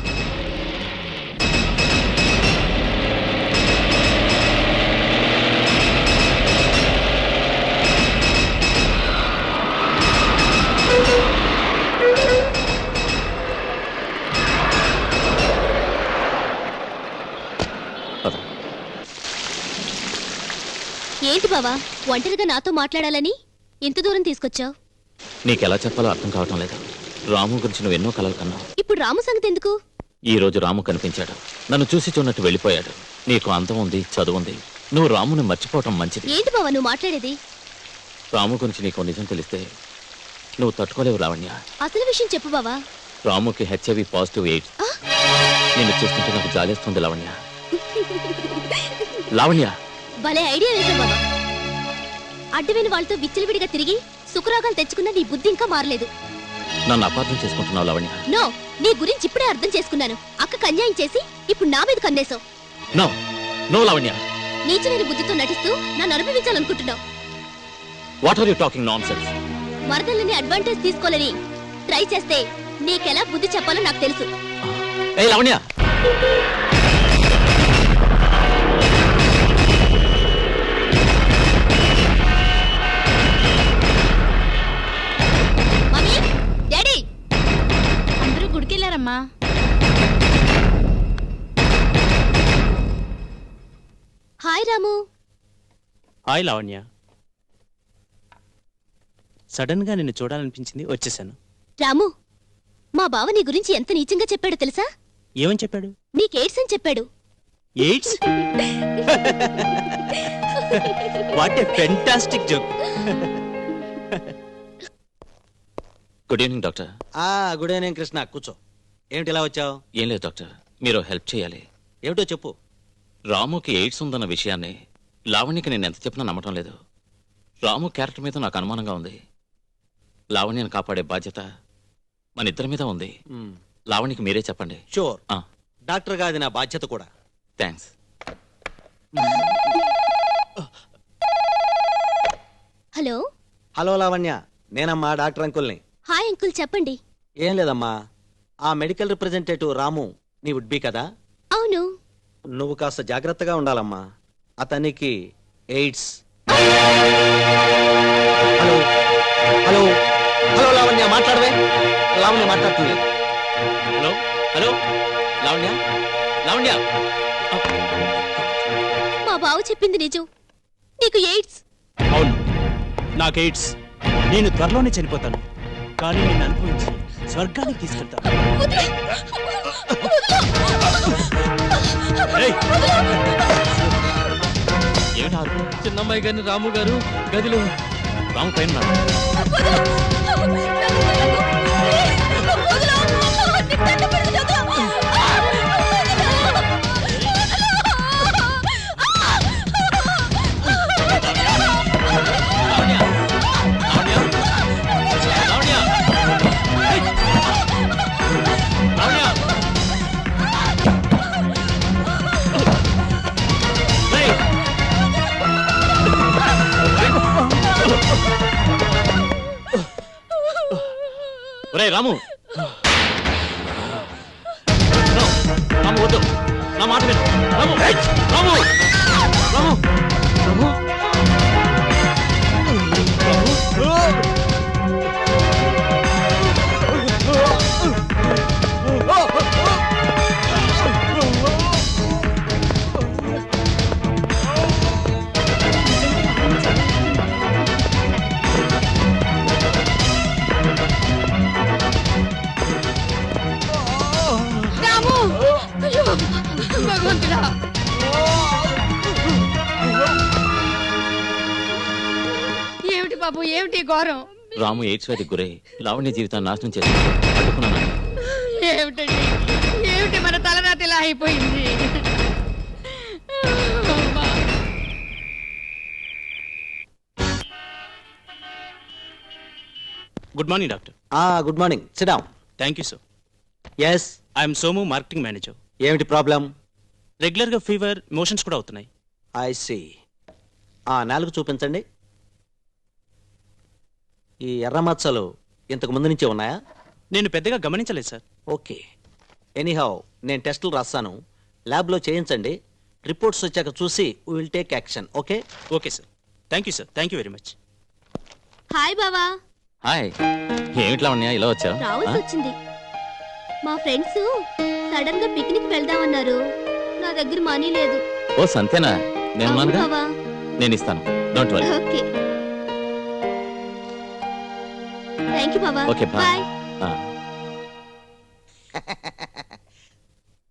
S1: ఏంటి బావా, ఒంటరిగా నాతో మాట్లాడాలని ఇంత దూరం తీసుకొచ్చావు?
S2: నీకెలా చెప్పాలో అర్థం కావటం లేదు. రాము గురించి నువ్వు ఎన్నో కలలు కన్నావు.
S1: ఇప్పుడు రాము సంగతి ఎందుకు?
S2: ఈ రోజు రాము కనిపించాడు. నన్ను చూసి చూన్నట్టు వెళ్ళిపోయాడు. నీకు అందం ఉంది, చదువు ఉంది. నువ్వు రాముని మర్చిపోవటం మంచిది.
S1: ఏంటి బావా నువ్వు మాట్లాడేది?
S2: రాము గురించి నీకు నిజం తెలిస్తే నువ్వు తట్టుకోలేవు లావణ్య.
S1: అసలు విషయం చెప్పు బావా.
S2: రాముకి HIV పాజిటివ్ ఎయిడ్స్. నిన్ను చూస్తుంటే నాకు జాలేస్తుంది లావణ్య. లావణ్య,
S1: భలే ఐడియా వేసావు బావా. అడ్డమైన వాళ్ళతో విచ్చలవిడిగా తిరిగి సుఖరాగాలు తెచ్చుకున్న నీ బుద్ధి ఇంకా మారలేదు.
S2: నన్ను అపార్థం చేసుకుంటున్నావు లావణ్య.
S1: నో, నీ గురించి ఇప్పుడే అర్థం చేసుకున్నాను. అక్కకు అన్యాయం చేసి ఇప్పుడు నా మీద కన్నేసావు.
S2: No no Lavanya.
S1: నీచమైన బుద్ధితో నటిస్తూ నన్ను అనుభవించాలనుకుంటున్నావు.
S2: What are you talking nonsense?
S1: మరదలని అడ్వాంటేజ్ తీసుకోలేని ట్రై చేస్తే నీకెలా బుద్ధి చెప్పాలో నాకు తెలుసు.
S2: ఏ లావణ్య,
S1: మమ్మీ, డాడీ
S5: అందరూ గుడికెళ్ళారమ్మా.
S1: హాయ్ రాము.
S12: హాయ్ లావణ్య. సడన్ గా నిన్ను చూడాలనిపించింది, వచ్చేసాను.
S1: రాము, మా బావ నీ గురించి ఎంత నీచంగా చెప్పాడో తెలుసా?
S12: ఏమని చెప్పాడు?
S1: నీకు ఎయిడ్స్ అని చెప్పాడు.
S12: AIDS? What a fantastic joke.
S2: Good evening doctor.
S11: Good evening Krishna, కూర్చో. ఏమిటి ఇలా వచ్చావు?
S2: ఏం లేదు డాక్టర్, మీరు హెల్ప్ చేయాలి.
S11: ఏమిటో చెప్పు.
S2: రాముకి ఎయిడ్స్ ఉందన్న విషయాన్ని లావణ్యకి నేను ఎంత చెప్పినా నమ్మటం లేదు. రాము క్యారెక్టర్ మీద నాకు అనుమానంగా ఉంది. లావణ్యను కాపాడే బాధ్యత మన ఇద్దరి మీద ఉంది. లావణ్యకి మీరే చెప్పండి.
S11: షూర్. డాక్టర్ గా అది నా బాధ్యత కూడా.
S2: థ్యాంక్స్.
S17: హలో
S13: హలో లావణ్య, నేనమ్మా డాక్టర్ అంకుల్ని.
S17: హాయ్ అంకుల్, చెప్పండి.
S13: ఏం లేదమ్మా, ఆ మెడికల్ రిప్రజెంటేటివ్ రాము నీ వుడ్ బి కదా?
S17: అవును.
S13: నువ్వు కాస్త జాగ్రత్తగా ఉండాలమ్మా, అతనికి AIDS. Hello hello hello Lavanya, మాట్లాడవే. లావణ్య మాట్లాడుతుంది.
S2: Hello hello Lavanya, Lavanya.
S17: మా బావ చెప్పింది నిజం, నీకు ఎయిడ్స్.
S12: అవును, నాకు ఎయిడ్స్. నేను త్వరలోనే చనిపోతాను, కానీ నేను అనుభవించి స్వర్గానికి తీసుకెళ్తాను.
S2: ఏమిటి చిన్నమ్మాయి గారిని రాము గారు గదిలో రాము పైన ఒరే రాము, రాము వద్దు, నా మాట విను. రాము రాము రాము రాము
S3: భగవంతుడా, ఏమిటి బాబు, ఏమిటి ఘోరం?
S2: రాము ఎయిడ్స్ వ్యాధికి గురై లావణ్య జీవితాన్ని నాశనం చేశాడు. అడ్డుకున్నాను.
S3: ఏమిటండి, ఏమిటి మన తలరాత ఇలా అయిపోయింది?
S12: Good morning doctor.
S13: Good morning, sit down.
S12: Thank you sir.
S13: Yes,
S12: I'm Somu, marketing manager.
S13: ఏమిటి ప్రాబ్లం?
S12: రెగ్యులర్గా ఫీవర్, మోషన్స్ కూడా అవుతున్నాయి.
S13: I see. నాలుగు చూపించండి. ఈ ఎర్ర మచ్చలు ఇంతకు ముందు నుంచే ఉన్నాయా?
S12: నేను పెద్దగా గమనించలేదు సార్.
S13: ఓకే, ఎనీహౌ నేను టెస్టులు రాస్తాను, ల్యాబ్లో చేయించండి. రిపోర్ట్స్ వచ్చాక చూసి will take action. Okay?
S12: Okay sir. Thank you sir. Thank you very much.
S17: Hi బావా.
S2: హాయ్. ఏమిటి లావణ్య ఇలా వచ్చావు?
S17: రావాల్సి వచ్చింది. మా ఫ్రెండ్స్ సడన్ గా పిక్నిక్ వెళ్దామన్నారు. నా దగ్గర మనీ లేదు.
S2: ఓ సంతేనా, నేను
S17: బావా.
S2: నేను ఇస్తాను, don't worry.
S17: Okay, thank you బావా.
S2: Okay bye.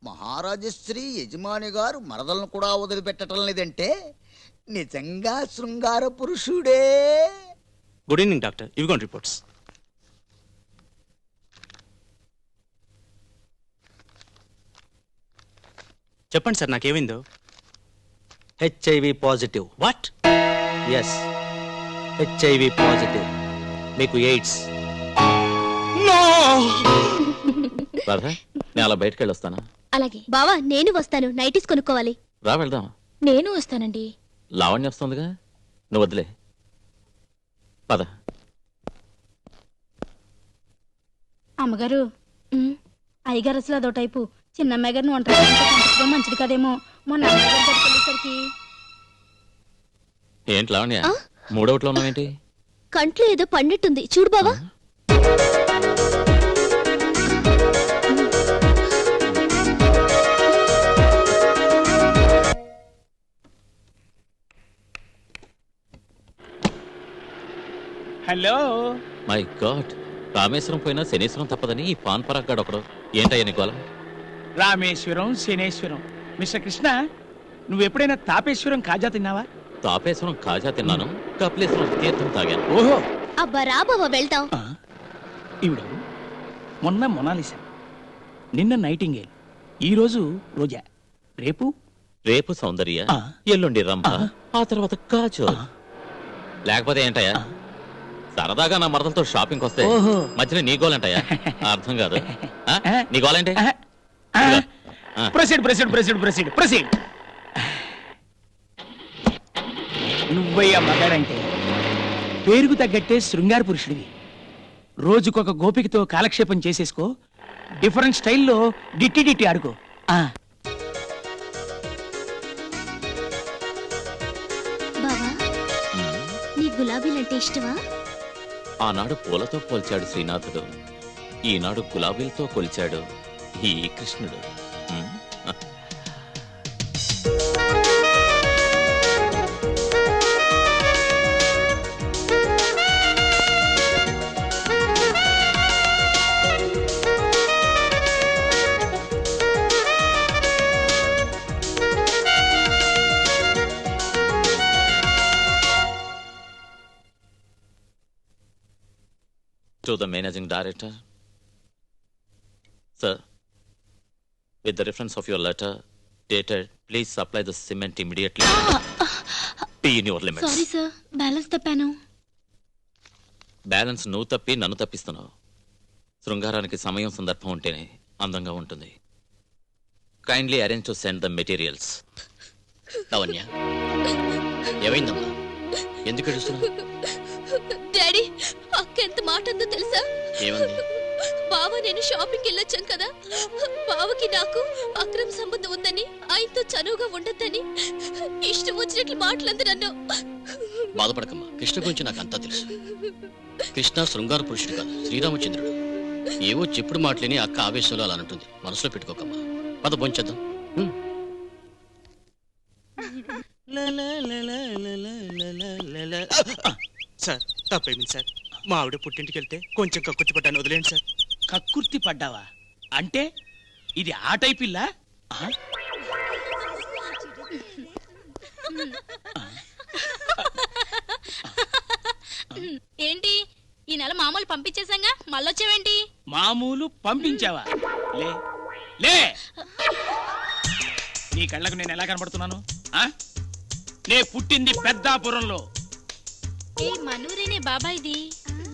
S7: మహారాజశ్రీ యజమాని గారు మరదలను కూడా వదిలిపెట్టడం లేదంటే నిజంగా శృంగార పురుషుడే.
S12: గుడ్ ఈవినింగ్ డాక్టర్, ఇవిగోండి రిపోర్ట్స్. చెప్పండి సార్, నాకేమైందో.
S13: HIV positive.
S12: What?
S13: Yes, HIV positive. మీకు ఎయిడ్స్.
S2: రాధా, నేను అలా బయటకు వెళ్ళొస్తానా?
S17: అలాగే బావా, నేను వస్తాను. నైటీస్ కొనుక్కోవాలి.
S2: రా వెళ్దాం.
S1: నేను వస్తానండి.
S2: లావణ్య వస్తుందిగా, నువ్వు వదిలే. పద.
S5: అమ్మగారు, అయ్యగారు అసలు అదో టైపు. చిన్న అమ్మాయి గారిని ఒంటరి మంచిది కదేమో. మొన్న అమ్మగారు వెళ్ళేసరికి.
S2: ఏంటి లావణ్య, మూడవట్లో ఉన్నావేంటి?
S17: కంట్లో ఏదో పన్నట్టుంది, చూడు బావా.
S9: హలో.
S2: మై గాడ్, రామేశ్వరం పోయినా శనేశ్వరం తప్పదని ఈ పాన్ పరాగ్గాడు ఒకడు. ఏంటయ్యా నీ గోలం?
S9: రామేశ్వరం, శనేశ్వరం. మిస్టర్ కృష్ణ, నువ్వు ఎప్పుడైనా తాపేశ్వరం కాజా తిన్నావా?
S2: తాపేశ్వరం కాజా తిన్నాను, కపిలేశ్వరం తీర్థం తాగాను.
S9: ఓహో.
S17: అబ్బా రా బావా, వెళ్తాం.
S9: ఇవిడు మొన్న మొనాలిసా, నిన్న నైటింగేల్, ఈ రోజు రోజా, రేపు
S2: రేపు సౌందర్య, ఎల్లుండి రంభ, ఆ తర్వాత కాజో. లేకపోతే ఏంటయ్యా, సరదాగా నా మరదలతో షాపింగ్ వస్తే మధ్యలో నీ గోలంటయ్యా? అర్థం కాదు. నీ గోలంటే
S9: proceed proceed proceed proceed proceed. నువ్వయ్యా మగాడంటే పేరుకు తగ్గట్టే శృంగార పురుషుడివి. రోజుకొక గోపికతో కాలక్షేపం చేసేసుకో, డిఫరెంట్ స్టైల్లో డిట్టి ఆడుకో.
S17: బావా నీ గులాబీలంటే ఇష్టమా?
S2: ఆనాడు పూలతో పోల్చాడు శ్రీనాథుడు, ఈనాడు గులాబీలతో కొలిచాడు ఈ కృష్ణుడు. To the managing director. Sir, with the reference of your letter dated, please supply the cement immediately. Be in your limits.
S5: Sorry sir, balance తప్పాను.
S2: బ్యాలెన్స్ నువ్వు తప్పి నన్ను తప్పిస్తున్నావు. శృంగారానికి సమయం సందర్భం ఉంటేనే అందంగా ఉంటుంది. Kindly arrange to send the materials.
S4: Lavanya, ఏమైందమ్మా? ఎందుకు ఏడుస్తున్నావు?
S14: డాడీ, అక్క ఎంత మాట అందో తెలుసా?
S4: ఏమంది?
S14: బావ నేను షాపింగ్కి వెళ్ళొచ్చాం కదా, బావకి నాకు అక్రమ సంబంధం ఉందని, ఆయనతో చనువుగా ఉండొద్దని ఇష్టం వచ్చినట్లు మాటలంది నన్ను.
S4: బాధపడకమ్మా, కృష్ణ గురించి నాకు అంతా తెలుసు. కృష్ణ శృంగార పురుషుడు కాదు, శ్రీరామచంద్రుడు. ఏవో చెప్పుడు మాటలేని అక్క ఆవేశంలో అలా అంటుంది. మనసులో పెట్టుకోకమ్మా. పద భోంచేద్దాం.
S12: సార్ తప్పేమింది సార్, మా ఆవిడ పుట్టింటికి వెళ్తే కొంచెం కక్కుర్తి పడ్డాను, వదిలేండి సార్.
S9: కక్కుర్తి పడ్డావా? అంటే ఇది ఆ టైపిల్లా?
S5: ఏంటి ఈ నెల మామూలు పంపించేసాంగా, మళ్ళొచ్చావేంటి?
S9: మామూలు పంపించావా? లే లే, నీ కళ్ళకు నేను ఎలా కనబడుతున్నాను? నే పుట్టింది పెద్దాపురంలో.
S5: ఏ మనూరేనే బాబాయిది.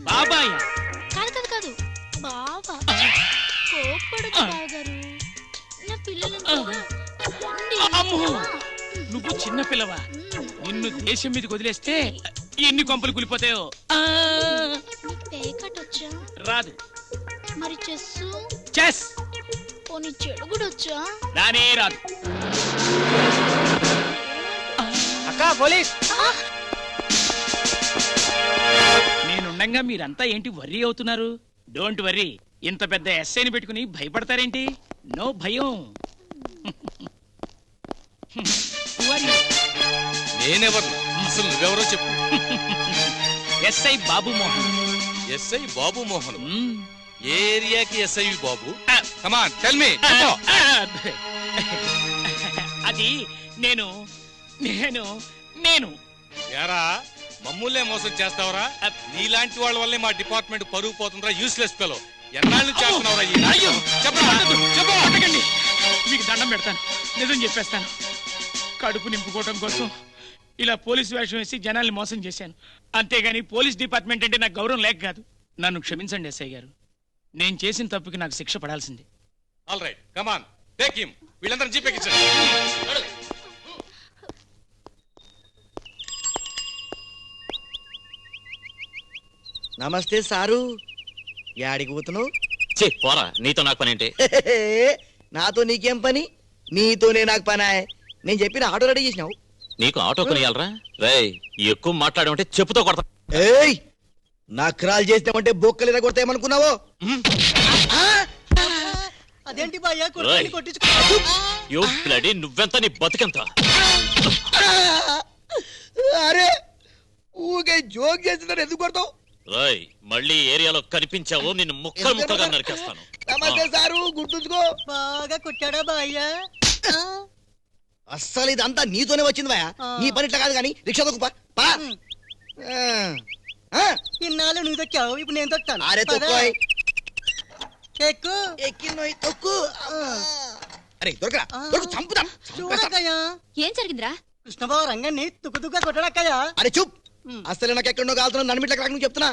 S9: బాబాయ్
S5: కాదు కాదు కాదు, బావా. కోప్పడదు బావగారు, నా పిల్లలు.
S9: నువ్వు చిన్న పిల్లవా? నిన్ను దేశం మీదకి వదిలేస్తే ఎన్ని కొంపలు కూలిపోతాయో.
S5: పేకటొచ్చా?
S9: రాదు.
S5: మరి చెస్సు?
S9: చెస్.
S5: పోనీ చెడుగుడొచ్చా?
S9: రానే రాదు. అక్క పోలీస్. నేనుండగా మీరంతా ఏంటి వర్రీ అవుతున్నారు? Don't worry. ఇంత పెద్ద ఎస్ఐని పెట్టుకుని భయపడతారేంటి? నో భయం.
S18: నేనెవరు? అసలు నువ్వెవరో చెప్పు.
S9: ఎస్ఐ బాబు మోహన్.
S18: ఎస్ఐ బాబు మోహన్? ఏ ఏరియాకి ఎస్ఐ బాబు? Come on tell me.
S9: అది నేను నేను నేను
S18: యారా, మమ్మల్నే మోసం చేస్తావరా? నీలాంటి వాళ్ళ వల్లే మా డిపార్ట్మెంట్ పరుగు పోతుందిరా, యూస్లెస్ ఫెలో. ఎన్నాళ్ళు చేస్తున్నావురా?
S9: చెప్పండి, మీకు దండం పెడతాను, నిజం చెప్పేస్తాను. కడుపు నింపుకోవటం కోసం ఇలా పోలీసు వేషం వేసి జనాల్ని మోసం చేశాను. అంతేగాని పోలీస్ డిపార్ట్మెంట్ అంటే నాకు గౌరవం లేక కాదు. నన్ను క్షమించండి ఎస్ఐ గారు, నేను చేసిన తప్పుకి నాకు శిక్ష పడాల్సిందే.
S18: All right, come on take him. వీళ్ళందరూ జీపెక్కించండి.
S8: నమస్తే సారు. యాడికి పోతున్నావు?
S2: పోరా, నీతో నాకు పని ఏంటి?
S8: నాతో నీకేం పని? నీతోనే నాకు పని. నేను చెప్పిన ఆటో రెడీ చేసినావు.
S2: నీకు ఆటో కొనియాలరా? రేయ్, ఎక్కువ మాట్లాడమంటే చెప్పుతో కొడతా.
S8: ఏయ్, నక్రాలు చేసినామంటే బొక్కలు ఇలా కొడతాయేమనుకున్నావో?
S19: అదేంటి బాయ్యా,
S2: నువ్వెంత, నీ బతుకెంత?
S8: అరే ఊగే జోక్ చేస్తున్నారు, ఎందుకు కొడతావు?
S2: రాయ్, మళ్ళీ ఏరియాలో కనిపించావు నిన్ను ముక్కలు ముక్కలుగా నరికేస్తాను.
S8: నమస్తే సారు, గుర్తుంచుకో.
S19: బాగా కొట్టాడా బాయ్యా?
S8: అస్సలు ఇదంతా నీతోనే వచ్చింది బాయా. నీ పని ఇట్లా కాదు కానీ రిక్షా తొక్కు పా.
S19: ఇన్నాళ్ళు నువ్వు తొక్కావు, ఇప్పుడు నేను తొక్కాను.
S8: అరే తొక్కోయ్.
S19: ఎక్కు
S8: ఎక్కినోయ్ తొక్కు. అరే దొరకరా, దొరకు చంపుతాం.
S19: చూడకయ్యా,
S1: ఏం జరిగిందిరా?
S19: కృష్ణబాబు రంగాన్ని తుక్కుతుగ్గా కొట్టడక్కయ్యా.
S8: అరే చూప్, అసలు నాకు ఎక్కడో కాలుతున్నా, నన్మిట్లకి రాక చెప్తున్నా.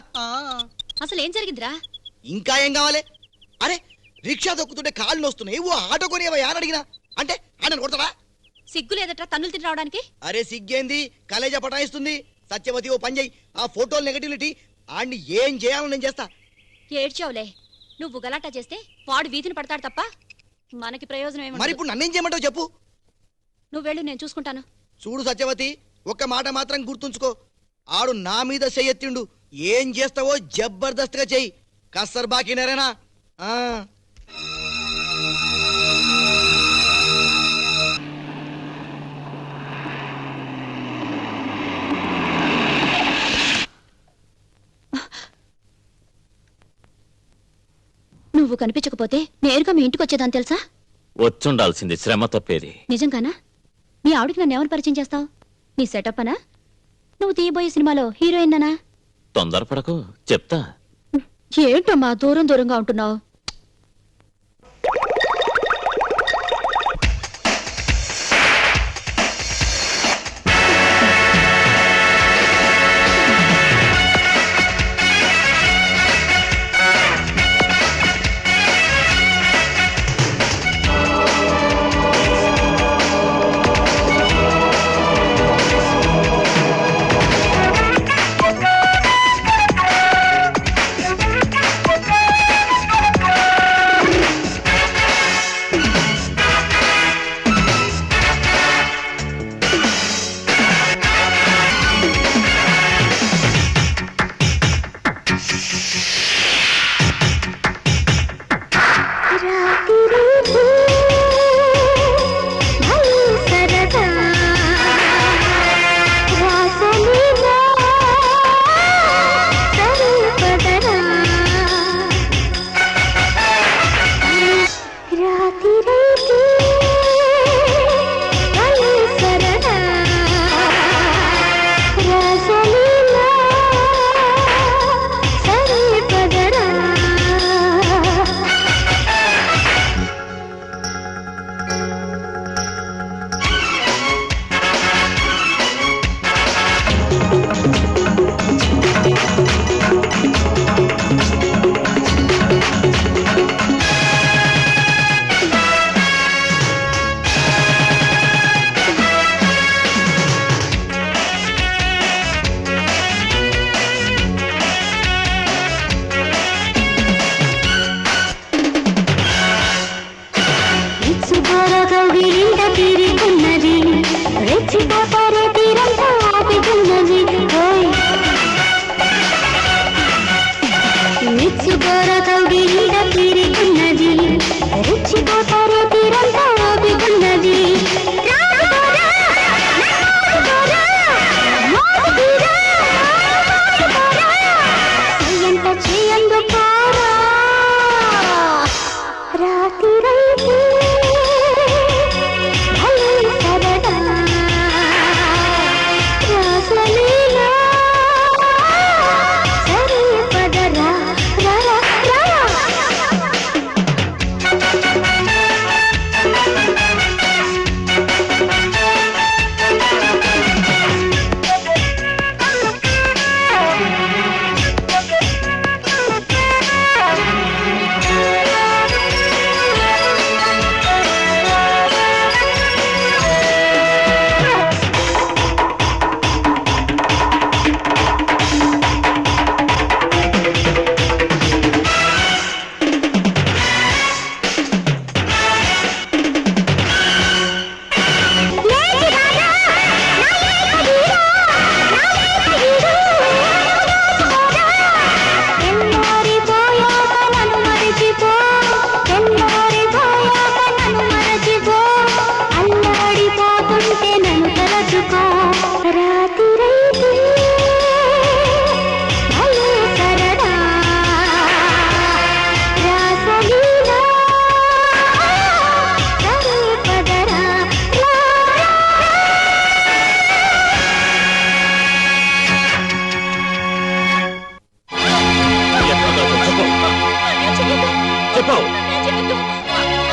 S1: అసలు ఏం జరిగిందిరా?
S8: ఇంకా ఏం కావాలి? అరే రిక్షా తొక్కుతుంటే కాళ్ళు వస్తున్నాయి, ఓ ఆటో కొనివయ్యా అని అడిగినా అంటే ఆయన కొడతావా?
S1: సిగ్గు లేదట్రా తన్నులు తిని రావడానికి?
S8: అరే సిగ్గేంది, కలేజా పటాయిస్తుంది. సత్యవతి ఓ పని చెయ్యి, ఆ ఫోటోలు నెగటివిటీ ఆడిని ఏం చేయాలో నేను చేస్తా.
S15: ఏడ్చావులే, నువ్వు గలాటా చేస్తే వాడు వీధిని పడతాడు తప్ప మనకి ప్రయోజనం
S8: మరి
S15: ఏమో.
S8: ఇప్పుడు నన్నేం చేయమంటావు చెప్పు.
S15: నువ్వు వెళ్ళు, నేను చూసుకుంటాను.
S8: చూడు సత్యవతి, ఒక్క మాట మాత్రం గుర్తుంచుకో, ఆడు నా మీద చెయ్యెత్తిండు, ఏం చేస్తావో జబర్దస్త్గా చెయ్యి. కస్సర్ బాకీ నేరేనా?
S15: నువ్వు కనిపించకపోతే నేరుగా మీ ఇంటికి వచ్చేదాన్ని తెలుసా?
S2: వచ్చుండాల్సింది, శ్రమ తప్పేది.
S15: నిజంగానా? నీ ఆవిడకి నన్ను ఎవరు పరిచయం చేస్తావు? నీ సెటప్ అనా? నువ్వు తీయబోయే సినిమాలో హీరోయిన్ అనా?
S2: తొందరపడకు, చెప్తా.
S15: ఏంటమ్మా దూరం దూరంగా ఉంటున్నావు?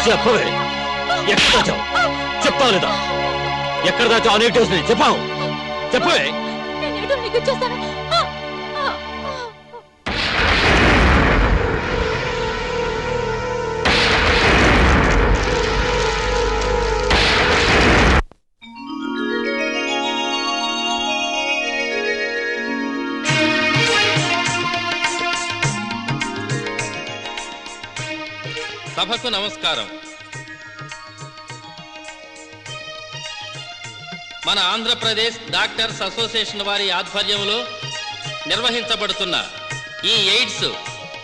S2: చెప్పవే, ఎక్కడ దాచావు? చెప్తావు లేదా? ఎక్కడ దాచావు అనేక చెప్పావు, చెప్పవే.
S20: సభకు నమస్కారం. మన ఆంధ్రప్రదేశ్ డాక్టర్స్ అసోసియేషన్ వారి ఆధ్వర్యంలో నిర్వహించబడుతున్న ఈ ఎయిడ్స్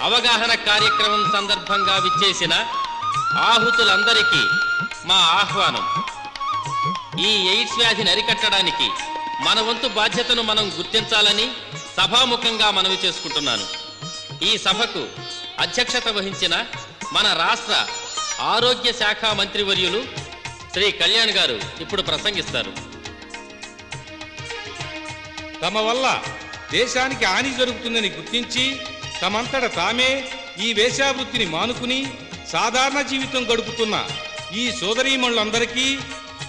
S20: అవగాహన కార్యక్రమం సందర్భంగా విచ్చేసిన ఆహుతులందరికీ మా ఆహ్వానం. ఈ ఎయిడ్స్ వ్యాధిని అరికట్టడానికి మన వంతు బాధ్యతను మనం గుర్తించాలని సభాముఖంగా మనవి చేసుకుంటున్నాను. ఈ సభకు అధ్యక్షత వహించిన మన రాష్ట్ర ఆరోగ్య శాఖ మంత్రివర్యులు శ్రీ కళ్యాణ్ గారు ఇప్పుడు ప్రసంగిస్తారు.
S18: తమ వల్ల దేశానికి హాని జరుగుతుందని గుర్తించి తమంతట తామే ఈ వేశ్యావృత్తిని మానుకుని సాధారణ జీవితం గడుపుతున్న ఈ సోదరీమణులందరికీ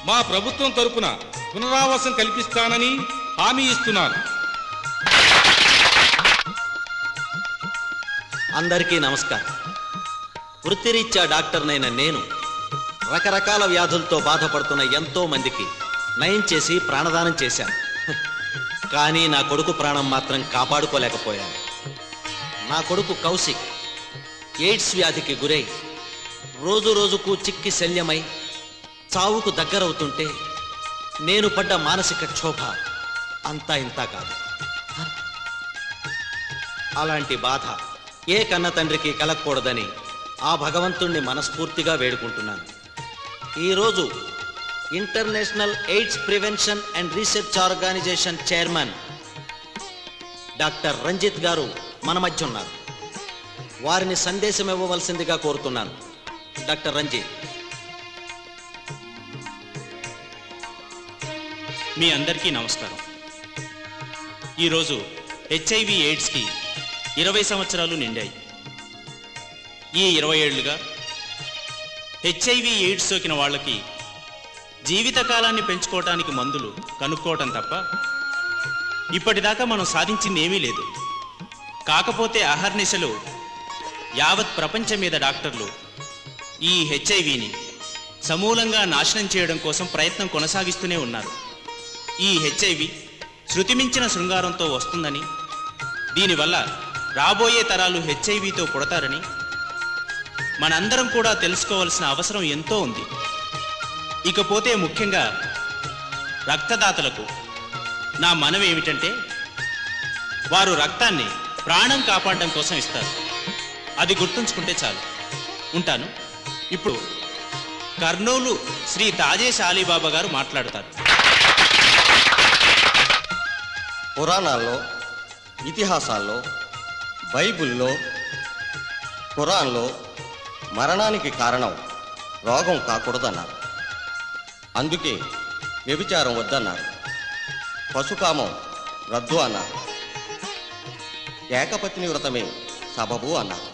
S18: మా ప్రభుత్వం తరపున పునరావాసం కల్పిస్తానని హామీ ఇస్తున్నాను.
S11: అందరికీ నమస్కారం. వృత్తిరీత్యా డాక్టర్నైన నేను రకరకాల వ్యాధులతో బాధపడుతున్న ఎంతో మందికి నయం చేసి ప్రాణదానం చేశాను. కానీ నా కొడుకు ప్రాణం మాత్రం కాపాడుకోలేకపోయాను. నా కొడుకు కౌశిక్ ఎయిడ్స్ వ్యాధికి గురై రోజు రోజుకు చిక్కి శల్యమై చావుకు దగ్గరవుతుంటే నేను పడ్డ మానసిక క్షోభ అంతా ఇంతా కాదు. అలాంటి బాధ ఏ కన్న తండ్రికి కలగకూడదని ఆ భగవంతుణ్ణి మనస్ఫూర్తిగా వేడుకుంటున్నాను. ఈరోజు international AIDS prevention and research organisation chairman doctor Ranjit గారు మన మధ్య ఉన్నారు. వారిని సందేశం ఇవ్వవలసిందిగా కోరుతున్నాను. డాక్టర్ రంజిత్.
S12: మీ అందరికీ నమస్కారం. ఈరోజు హెచ్ఐవి ఎయిడ్స్కి 20 సంవత్సరాలు నిండాయి. ఈ 20 ఏళ్లుగా హెచ్ఐవి ఎయిడ్స్ సోకిన వాళ్ళకి జీవితకాలాన్ని పెంచుకోవటానికి మందులు కనుక్కోవటం తప్ప ఇప్పటిదాకా మనం సాధించింది ఏమీ లేదు. కాకపోతే అహర్నిశలు యావత్ ప్రపంచం మీద డాక్టర్లు ఈ హెచ్ఐవిని సమూలంగా నాశనం చేయడం కోసం ప్రయత్నం కొనసాగిస్తూనే ఉన్నారు. ఈ హెచ్ఐవి శృతిమించిన శృంగారంతో వస్తుందని, దీనివల్ల రాబోయే తరాలు హెచ్ఐవితో పుడతారని మనందరం కూడా తెలుసుకోవాల్సిన అవసరం ఎంతో ఉంది. ఇకపోతే ముఖ్యంగా రక్తదాతలకు నా మనవి ఏమిటంటే, వారు రక్తాన్ని ప్రాణం కాపాడడం కోసం ఇస్తారు. అది గుర్తుంచుకుంటే చాలు. ఉంటాను. ఇప్పుడు కర్నూలు శ్రీ తాజేష్ అలీబాబా గారు మాట్లాడతారు.
S21: పురాణాల్లో, ఇతిహాసాల్లో, బైబిల్లో, ఖురాన్లో మరణానికి కారణం రోగం కాకూడదన్నారు. అందుకే వ్యభిచారం వద్దన్నారు. పశుకామం రద్దు అన్నారు. ఏకపత్ని వ్రతమే సబబు అన్నారు.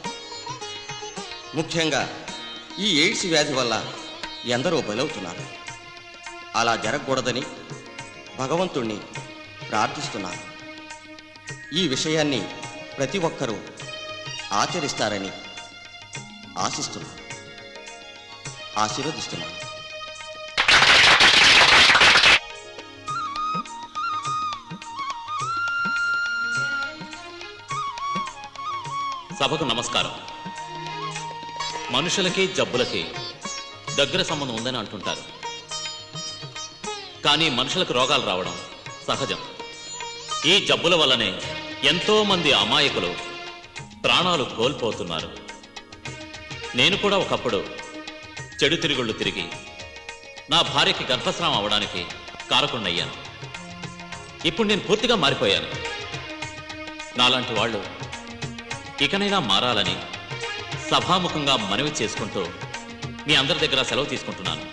S21: ముఖ్యంగా ఈ ఎయిడ్స్ వ్యాధి వల్ల ఎందరో బలవుతున్నారు. అలా జరగకూడదని భగవంతుణ్ణి ప్రార్థిస్తున్నాను. ఈ విషయాన్ని ప్రతి ఒక్కరూ ఆచరిస్తారని ఆశిస్తున్నాను, ఆశీర్వదిస్తున్నాను.
S2: సభకు నమస్కారం. మనుషులకి జబ్బులకి దగ్గర సంబంధం ఉందని అంటుంటారు. కానీ మనుషులకు రోగాలు రావడం సహజం. ఈ జబ్బుల వల్లనే ఎంతో మంది అమాయకులు ప్రాణాలు కోల్పోతున్నారు. నేను కూడా ఒకప్పుడు చెడు తిరుగుళ్ళు తిరిగి నా భార్యకి గర్భస్రావం అవడానికి కారకుణ్ణయ్యాను. ఇప్పుడు నేను పూర్తిగా మారిపోయాను. నాలాంటి వాళ్ళు ఇకనైనా మారాలని సభాముఖంగా మనవి చేసుకుంటూ మీ అందరి దగ్గర సెలవు తీసుకుంటున్నాను.